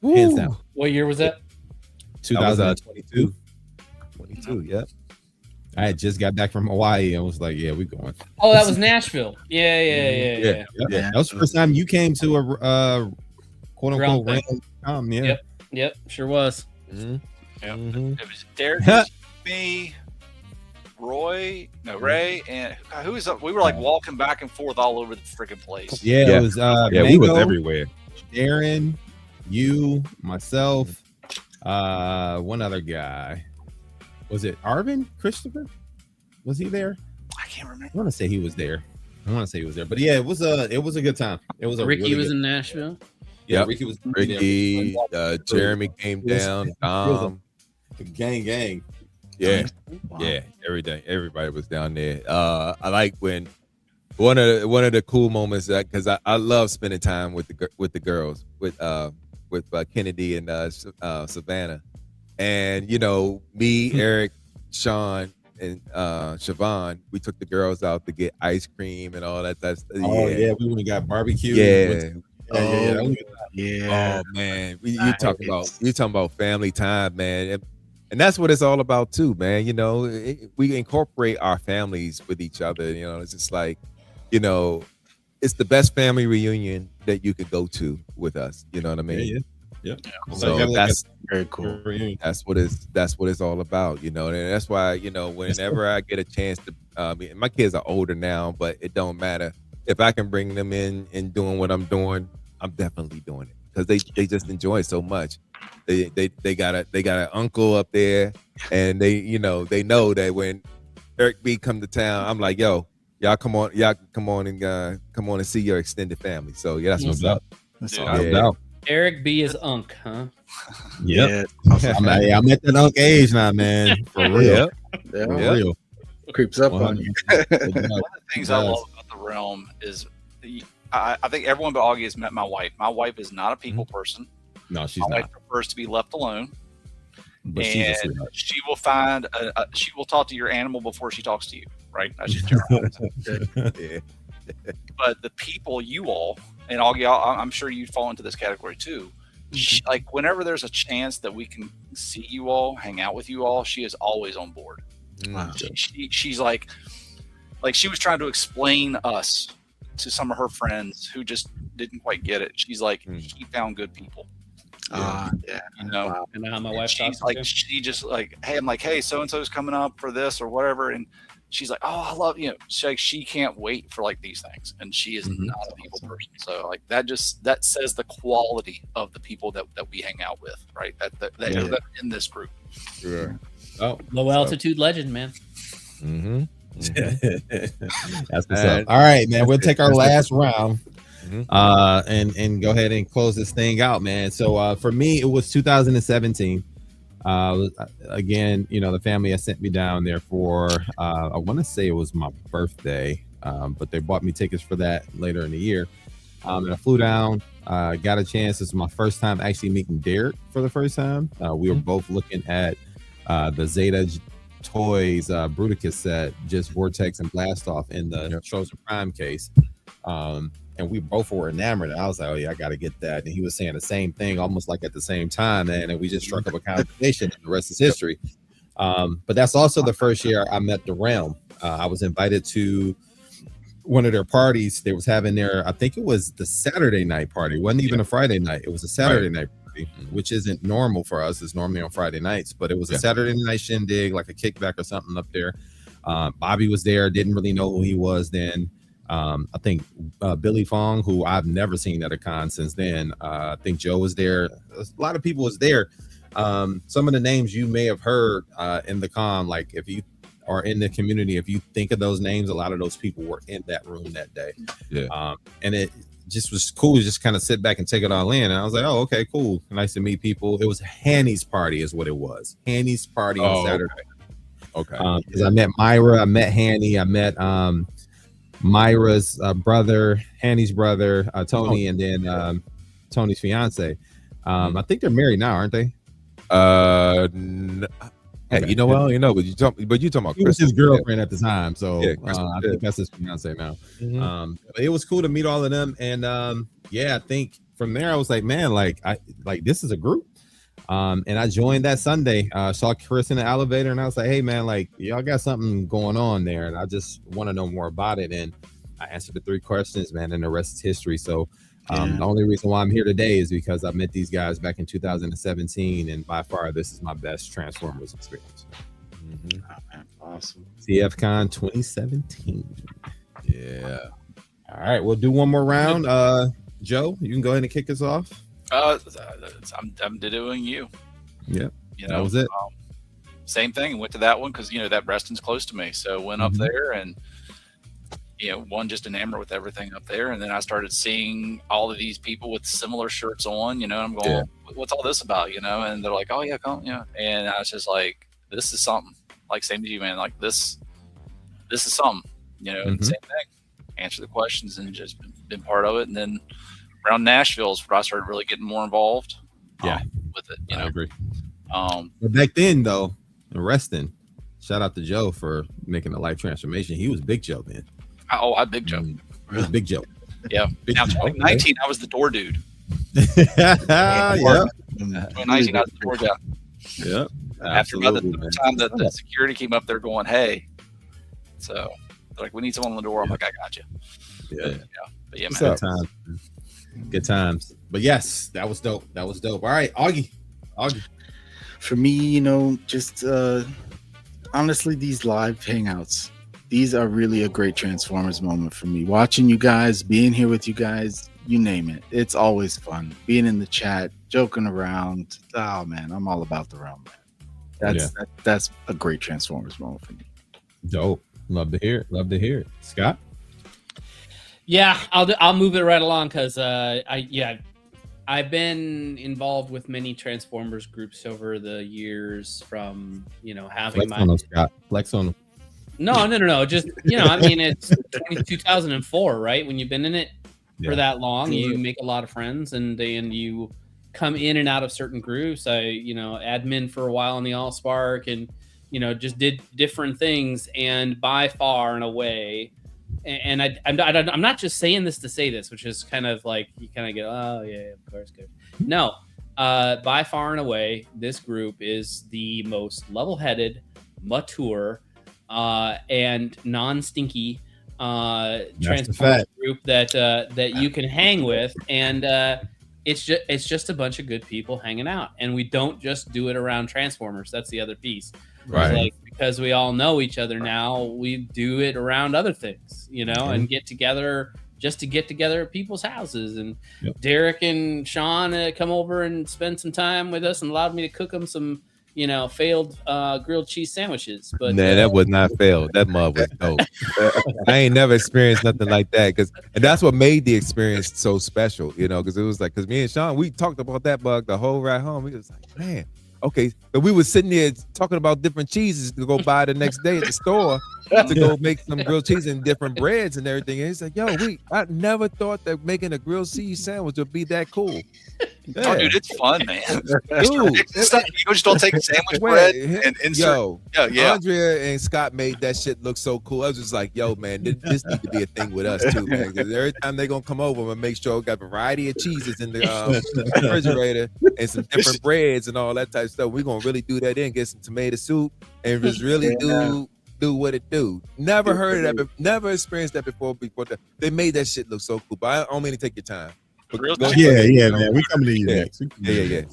Woo. Hands down. What year was that? 2022. 22, yep. I had just got back from Hawaii and was like, yeah, we going. Oh, that was Nashville. Yeah. That was the first time you came to a quote unquote random. Yeah. Yep, sure was. It was Derek, me, Ray, and who was up? We were like walking back and forth all over the freaking place. Yeah, it was we was everywhere. Darren, you, myself, one other guy. Was it Arvin Christopher? Was he there? I can't remember. I want to say he was there. But yeah, it was a good time. It was Ricky really was in Nashville. Yeah, Ricky was Jeremy came down. Gang. Yeah, everything. Everybody was down there. I like when one of the cool moments because I love spending time with the girls with Kennedy and Savannah, and me, Eric, Sean, and Siobhan, we took the girls out to get ice cream and all that. We went and got barbecue. Yeah. Yeah. Oh man, you talking about family time, man, and that's what it's all about too, man. We incorporate our families with each other. It's just like, it's the best family reunion that you could go to with us. You know what I mean? Yeah. So that's very cool. That's what it's all about, and that's why whenever I get a chance to, my kids are older now, but it don't matter if I can bring them in and doing what I'm doing, I'm definitely doing it because they just enjoy it so much. They got an uncle up there, and they know that when Eric B come to town, I'm like, yo, y'all come on and see your extended family. So yeah, that's what's up. That's all. Eric B is Unc, huh? Yep. I'm at that Unc age now, man. For real. Yeah. For real. Creeps up on you. One of the things I love about the realm is I think everyone but Augie has met my wife. My wife is not a people person. No, she's my not. wife prefers to be left alone. But and she will find she will talk to your animal before she talks to you, right? That's just general. Yeah. But the people, you all, and Augie, I'm sure you fall into this category too. Like whenever there's a chance that we can see you all, hang out with you all, she is always on board. Wow. She's like she was trying to explain us to some of her friends who just didn't quite get it. She's like, he found good people. Yeah. Wow. And how my wife she's like, she just like, hey, I'm like, hey, so and so's coming up for this or whatever, and she's like, oh, I love she's like, she can't wait for like these things, and she is not a people person. So like that says the quality of the people that we hang out with, right? That are in this group. Sure. Oh, low altitude legend, man. Mm-hmm. That's what's up. All right, man. We'll take our last round. And go ahead and close this thing out, man. So for me, it was 2017. Again, the family has sent me down there for I want to say it was my birthday, but they bought me tickets for that later in the year. And I flew down, got a chance. This is my first time actually meeting Derek for the first time. We were both looking at the Zeta Toys Bruticus set, just Vortex and Blast Off in the Trojan Prime case. And we both were enamored. And I was like, oh yeah, I got to get that. And he was saying the same thing, almost like at the same time, man. And we just struck up a conversation, and the rest is history. But that's also the first year I met the Realm. I was invited to one of their parties. They was having their, I think it was the Saturday night party. It wasn't even a Friday night. It was a Saturday night party, which isn't normal for us. It's normally on Friday nights, but it was a Saturday night shindig, like a kickback or something up there. Bobby was there. Didn't really know who he was then. I think Billy Fong, who I've never seen at a con since then. I think Joe was there. A lot of people was there. Some of the names you may have heard in the con, like if you are in the community, if you think of those names, a lot of those people were in that room that day. Yeah. And it just was cool to just kind of sit back and take it all in. And I was like, oh, okay, cool. Nice to meet people. It was Hanny's party is what it was. Hanny's party on Saturday. Okay. Because I met Myra, I met Hanny, I met Myra's brother, Hanny's brother, Tony, and then Tony's fiance. I think they're married now, aren't they? Hey, you know, well, you know, but you talking about he was his girlfriend at the time, so I think that's his fiance now. But it was cool to meet all of them, and I think from there I was like, man, like this is a group. And I joined that Sunday. Saw Chris in the elevator, and I was like, hey man, like y'all got something going on there, and I just want to know more about it. And I answered the 3 questions, man, and the rest is history. So the only reason why I'm here today is because I met these guys back in 2017, and by far this is my best Transformers experience. Awesome. CFCon 2017. Yeah. All right, we'll do one more round. Joe, you can go ahead and kick us off. I'm doing you. Yeah, that was it. Same thing. Went to that one because that Reston's close to me, so went up there and one, just enamored with everything up there, and then I started seeing all of these people with similar shirts on. And I'm going, what's all this about? And they're like, oh yeah, come, and I was just like, this is something. Like same as you, man. Like this is something. Same thing. answer the questions and just been part of it. And then around Nashville is where I started really getting more involved. Yeah. With it, I agree. But back then, though, resting. Shout out to Joe for making a life transformation. He was Big Joe, man. I Big Joe. He was Big Joe. Yeah. Big Now, Joe. 2019, I was the door dude. Yeah. 2019, I was the door guy. Yeah. After about the third time that the security came up there going, hey, so they're like, we need someone on the door. I'm like, I got you. Yeah. But yeah, man. Good times. Good times. But yes, that was dope. All right, Augie. For me, just honestly, these live hangouts, these are really a great Transformers moment for me. Watching you guys, being here with you guys, you name it. It's always fun. Being in the chat, joking around. Oh man, I'm all about the realm, man. That's a great Transformers moment for me. Dope. Love to hear it. Scott? Yeah, I'll move it right along because I've been involved with many Transformers groups over the years, from having Flex on them. No. Just I mean, it's 2004, right? When you've been in it for that long, you make a lot of friends, and you come in and out of certain groups. I admin for a while in the All Spark, and just did different things, and by far and away. And I'm not just saying this to say this, which is kind of like you kind of get, oh yeah, of course, good. No, by far and away, this group is the most level-headed, mature, and non-stinky Transformers group that you can hang with, and it's just a bunch of good people hanging out, and we don't just do it around Transformers. That's the other piece. Right. Because we all know each other now, we do it around other things, and get together just to get together at people's houses. And Derek and Sean come over and spend some time with us and allowed me to cook them some, failed grilled cheese sandwiches. But that was not failed. That mug was dope. I ain't never experienced nothing like that, and that's what made the experience so special, because it was like, because me and Sean, we talked about that bug the whole ride home. We was like, man. Okay, but we were sitting there talking about different cheeses to go buy the next day at the store to go make some grilled cheese and different breads and everything. And he's like, I never thought that making a grilled cheese sandwich would be that cool. Yeah. Oh, dude, it's fun, man. Dude, you just don't take a sandwich bread and insert. Andrea and Scott made that shit look so cool. I was just like, man, this needs to be a thing with us too, man. Because every time they're gonna come over and make sure we got a variety of cheeses in the refrigerator and some different breads and all that type of stuff. We're gonna really do that in, get some tomato soup, and just really do what it do. Never heard of that, never experienced that before. They made that shit look so cool. But I don't mean to take your time. Yeah, man. We coming to you next. Yeah.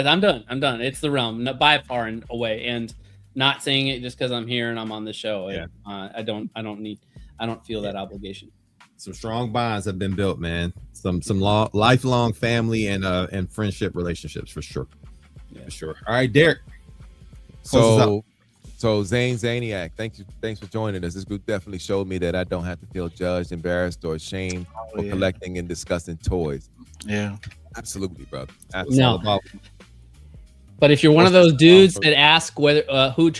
I'm done. It's the realm, by far and away, and not saying it just because I'm here and I'm on the show. Yeah. I don't feel that obligation. Some strong bonds have been built, man. Some lifelong family and friendship relationships for sure. Yeah, for sure. All right, Derek. So Zane Zaniac, thanks for joining us. This group definitely showed me that I don't have to feel judged, embarrassed, or ashamed for collecting and discussing toys. Yeah, absolutely, brother. Absolutely. No. But if you're one of those dudes that ask whether who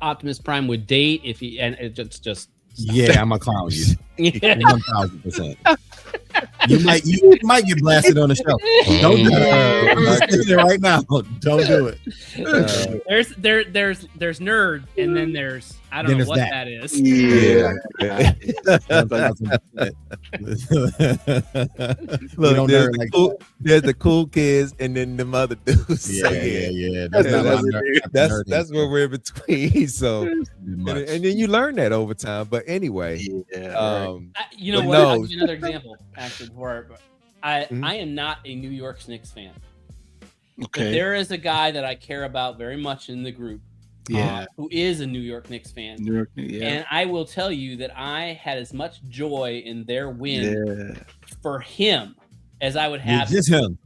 Optimus Prime would date, it's just yeah, I'm a clown with you. 1,000%. You might get blasted on the show. Don't do it. I'm just saying it right now. Don't do it. There's nerd, and then there's I don't know what that is. Yeah. Look, there's the cool kids, and then the other dudes. Yeah. That's where we're in between. So, and then you learn that over time. But anyway, I'll give you another example. Actually, I am not a New York Knicks fan. Okay. But there is a guy that I care about very much in the group. Who is a New York Knicks fan. And I will tell you that I had as much joy in their win for him as I would have just him.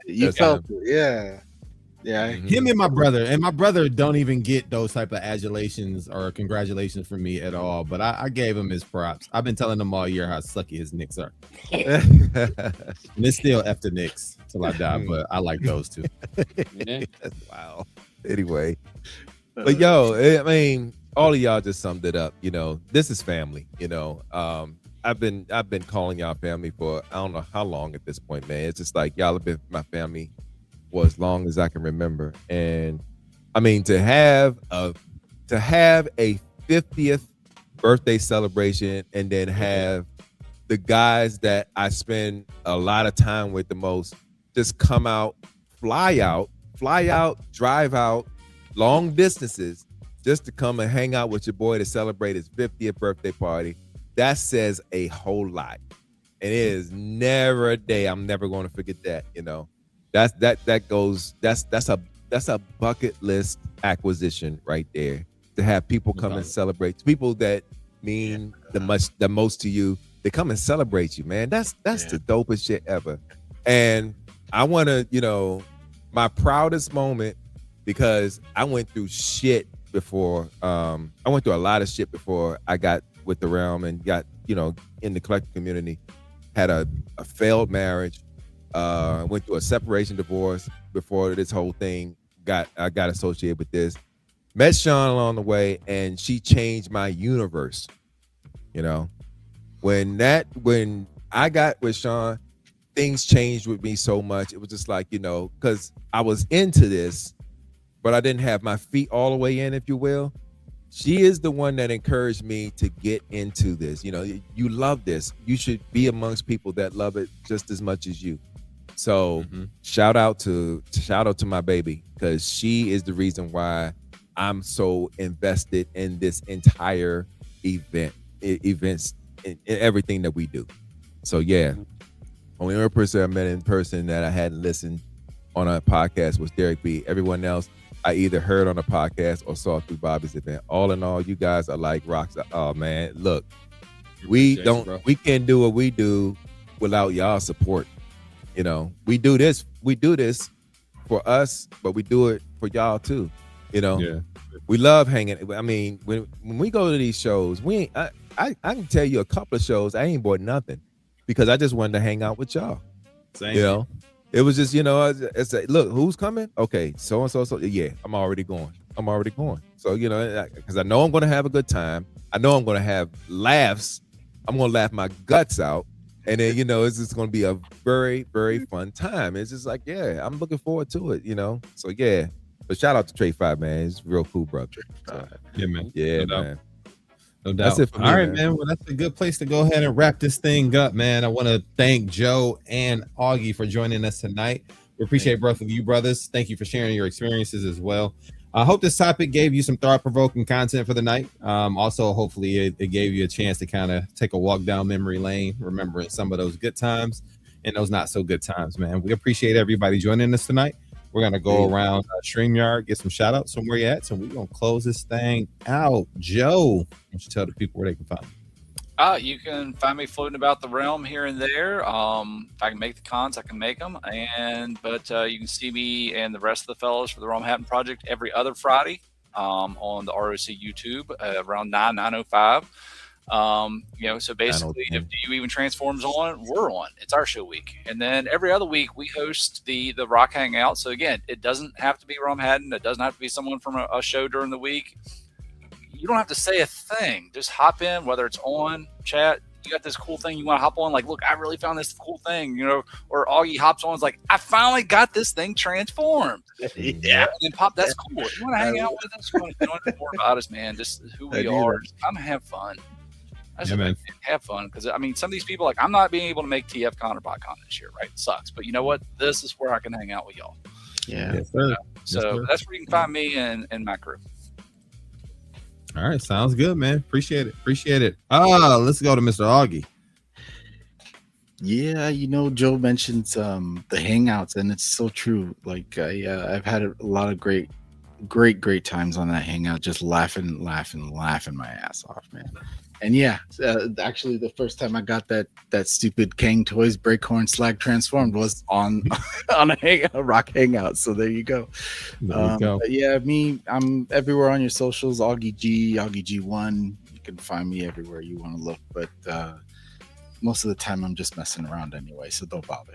You felt it. Yeah. Him and my brother don't even get those type of adulations or congratulations from me at all. But I gave him his props. I've been telling him all year how sucky his Knicks are. And it's still after Knicks till I die, but I like those two. Wow. Anyway, but I mean, all of y'all just summed it up. This is family. I've been calling y'all family for I don't know how long at this point, man. It's just like y'all have been my family for as long as I can remember. And I mean, to have a 50th birthday celebration and then have the guys that I spend a lot of time with the most just come out, fly out, drive out long distances just to come and hang out with your boy to celebrate his 50th birthday party. That says a whole lot. And it is never a day I'm never going to forget that. That's a bucket list acquisition right there, to have people come and celebrate. People that mean the most to you, they come and celebrate you, man. That's the dopest shit ever. And I want to, my proudest moment, because I went through shit before. I went through a lot of shit before I got with the realm and got, in the collective community. Had a failed marriage, went through a separation, divorce before this whole thing I got associated with this. Met Sean along the way, and she changed my universe. When I got with Sean, things changed with me so much. It was just like, because I was into this, but I didn't have my feet all the way in, if you will. She is the one that encouraged me to get into this. You love this. You should be amongst people that love it just as much as you. So shout out to my baby, because she is the reason why I'm so invested in this entire events in everything that we do. So yeah, only other person I met in person that I hadn't listened on a podcast was Derek B. Everyone else I either heard on a podcast or saw through Bobby's event. All in all, you guys are like rocks. Oh man, look, we can't do what we do without y'all support. We do this for us, but we do it for y'all too. We love hanging. I mean, when we go to these shows, I can tell you a couple of shows I ain't bought nothing because I just wanted to hang out with y'all. Same. It was just, it's like, look, who's coming? Okay, so and so. Yeah, I'm already going. So, because I know I'm going to have a good time. I know I'm going to have laughs. I'm going to laugh my guts out. And then, it's just going to be a very, very fun time. It's just like, yeah, I'm looking forward to it, So, yeah. But shout out to Trey 5, man. It's real cool, brother. So, yeah, man. Yeah, no man. No doubt. That's it for me, all right, man. Well, that's a good place to go ahead and wrap this thing up, man. I want to thank Joe and Augie for joining us tonight. We appreciate both of you, brothers. Thank you for sharing your experiences as well. I hope this topic gave you some thought-provoking content for the night. Also, hopefully, it gave you a chance to kind of take a walk down memory lane, remembering some of those good times and those not so good times, man. We appreciate everybody joining us tonight. We're going to go around StreamYard, get some shout outs from where you're at. So we're going to close this thing out. Joe, why don't you tell the people where they can find me? You can find me floating about the realm here and there. If I can make the cons, I can make them. But you can see me and the rest of the fellows for the Realm Hatton Project every other Friday on the ROC YouTube around 9:05. So basically, if Do You Even Transforms on, we're on. It's our show week. And then every other week, we host the Rock Hangout. So again, it doesn't have to be Realm Hatton. It doesn't have to be someone from a show during the week. You don't have to say a thing. Just hop in, whether it's on chat. You got this cool thing you want to hop on. Like, look, I really found this cool thing, or Augie hops on. It's like, I finally got this thing transformed. Yeah. And then pop, that's cool. If you want to hang out with us, you want to know more about us, man, just who we are. I'm going to have fun. Man. Have fun. Because, some of these people, I'm not being able to make TFCon or BotCon this year, right? It sucks. But you know what? This is where I can hang out with y'all. Yeah. Yes, sir. So that's where you can find me and my crew. All right, sounds good, man. Appreciate it. Let's go to Mr. Augie. Yeah, Joe mentioned the hangouts, and it's so true. Like I've had a lot of great times on that hangout, just laughing my ass off, man. And yeah, actually, the first time I got that stupid Kang Toys Breakhorn Slag transformed was on a rock hangout. So there you go. Yeah, I'm everywhere on your socials. Augie G1. You can find me everywhere you want to look. But most of the time, I'm just messing around anyway. So don't bother.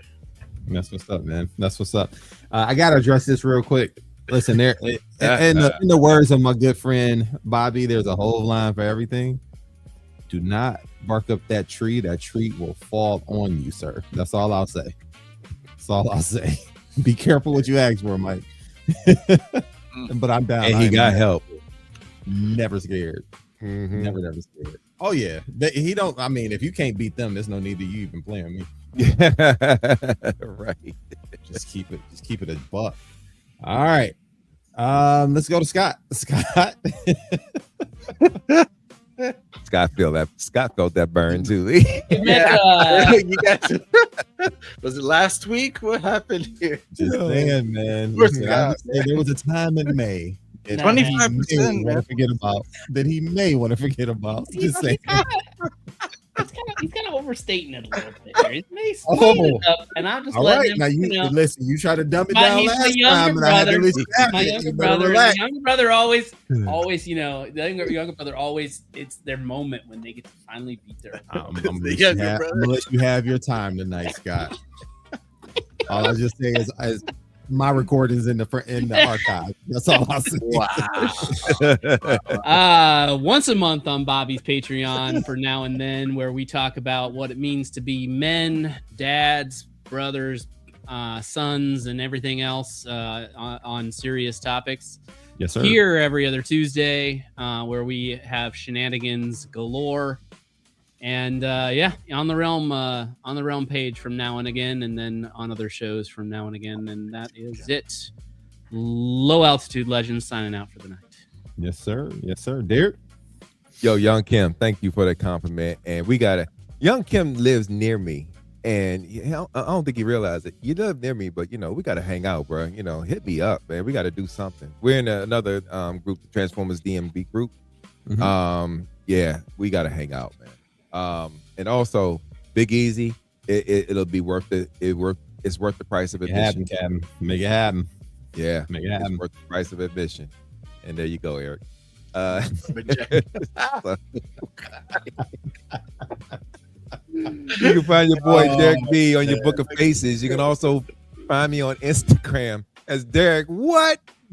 That's what's up, man. That's what's up. I gotta address this real quick. Listen, there in the words of my good friend Bobby, there's a whole line for everything. Do not bark up that tree. That tree will fall on you, sir. That's all I'll say. That's all I'll say. Be careful what you ask for, Mike. But I'm down. And he got help. Never scared. Never scared. Oh yeah, he don't. I mean, if you can't beat them, there's no need to you even playing me. Right. Just keep it a buck. All right. Let's go to Scott. Scott. Scott felt that burn too. Yeah. You guys, was it last week? What happened here? Just saying, man. Listen, there was a time in May. 25%, man. That he may want to forget about. Just saying. He's kind of overstating it a little bit here. He's it up, and I'm just letting him. Now listen. You try to dump it down last time, and I had to listen. My younger brother always, the younger brother always. It's their moment when they get to finally beat their. I'm gonna let you have your time tonight, Scott. All I just say is my recordings in the archive. That's all I'll say. Wow. Once a month on Bobby's Patreon for Now and Then, where we talk about what it means to be men, dads, brothers, sons, and everything else on serious topics. Yes, sir. Here every other Tuesday, where we have shenanigans galore. And on the realm page from Now and Again, and then on other shows from Now and Again, and that is it. Low Altitude Legends signing out for the night. Yes, sir. Derek. Yo, Young Kim, thank you for that compliment. And Young Kim lives near me, and I don't think you realize it. You live near me, but we gotta hang out, bro. Hit me up, man. We gotta do something. We're in another group, the Transformers DMV group. Yeah, we gotta hang out, man. And also Big Easy, it'll be worth it. It's worth the price of admission. Make it happen. Yeah, make it happen. It's worth the price of admission. And there you go, Eric. You can find your boy Derek B on your Book of Faces. You can also find me on Instagram as Derek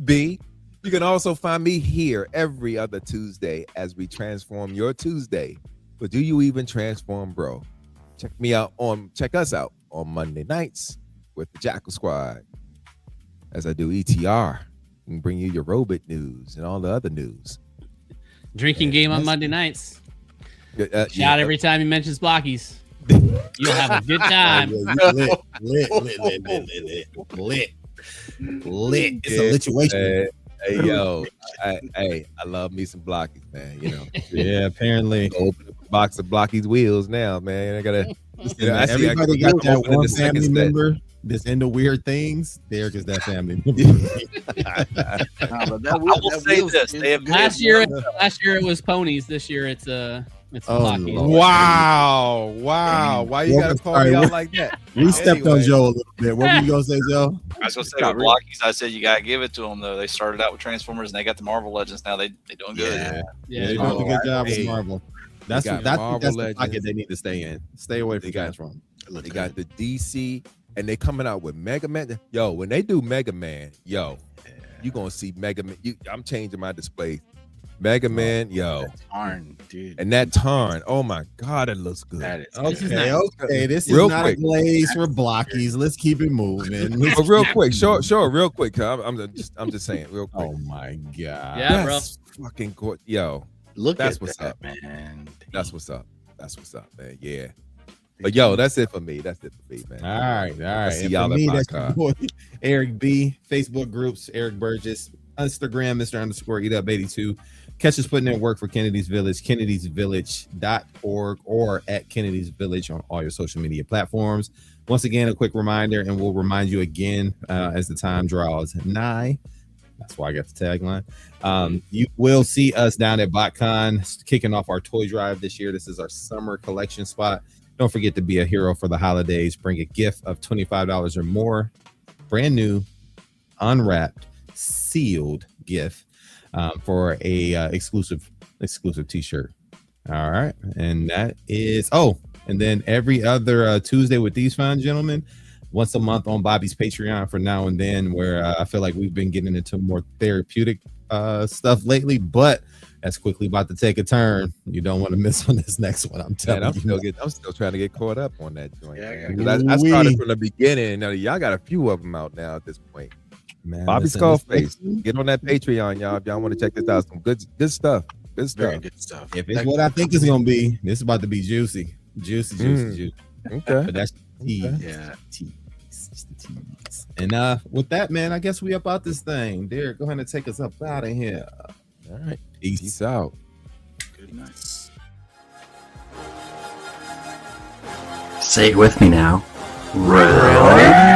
B. You can also find me here every other Tuesday as we transform your Tuesday. But do you even transform, bro? Check us out on Monday nights with the Jackal Squad. As I do ETR and bring you your robot news and all the other news. Drinking game on Monday nights. Shout every time he mentions Blockies. You'll have a good time. Lit. It's a lituation. Hey, yo, I love me some Blockies, man. Yeah, apparently. Open a box of Blockies wheels now, man. I gotta. Everybody got that one family member that's into weird things. Derek is that family member. I will say this: last year it was ponies. This year it's Blockies. Wow! Why you gotta call me out like that? We stepped on Joe a little bit. What were you gonna say, Joe? I was gonna say with Blockies. I said you gotta give it to them though. They started out with Transformers and they got the Marvel Legends. Now they doing good. Yeah, they're doing a good job with Marvel. That's the pocket they need to stay in. Stay away from Transformers. They got the DC, and they coming out with Mega Man. Yo, when they do Mega Man, you gonna see Mega Man. I'm changing my display. Mega Man, Tarn, dude. And that Tarn, oh my God, it looks good. That is okay. This is not a glaze for Blockies. Let's keep it moving. But real quick, sure, real quick. I'm just saying, real quick. Oh my God, yeah, bro. Fucking good, yo. That's what's up, man. That's what's up, man. Yeah. But yo, that's it for me, man. All right. See y'all at that's your boy, Eric B. Facebook groups, Eric Burgess. Instagram, Mr._EatUp82. Catch us putting in work for Kennedy's Village, kennedysvillage.org, or at Kennedy's Village on all your social media platforms. Once again, a quick reminder, and we'll remind you again as the time draws nigh. That's why I got the tagline. You will see us down at BotCon kicking off our toy drive this year. This is our summer collection spot. Don't forget to be a hero for the holidays. Bring a gift of $25 or more. Brand new, unwrapped, sealed gift for a exclusive t-shirt. All right. And that is and then every other Tuesday with these fine gentlemen, once a month on Bobby's Patreon for now and then, where I feel like we've been getting into more therapeutic stuff lately, but that's quickly about to take a turn. You don't want to miss on this next one. I'm telling you. I'm still trying to get caught up on that joint. Yeah, Because I started from the beginning. Now y'all got a few of them out now at this point. Man, Bobby listen, Skullface, get on that Patreon, y'all. If y'all want to check this out, some good stuff. Good stuff. Very good stuff. if it's what I think it's gonna be, this is about to be juicy. Juicy. Okay. But that's the tease. Yeah. It's the tease. And with that, man, I guess we up out this thing. Derek, go ahead and take us up out of here. All right. Peace. Peace out. Good night. Say it with me now. Round.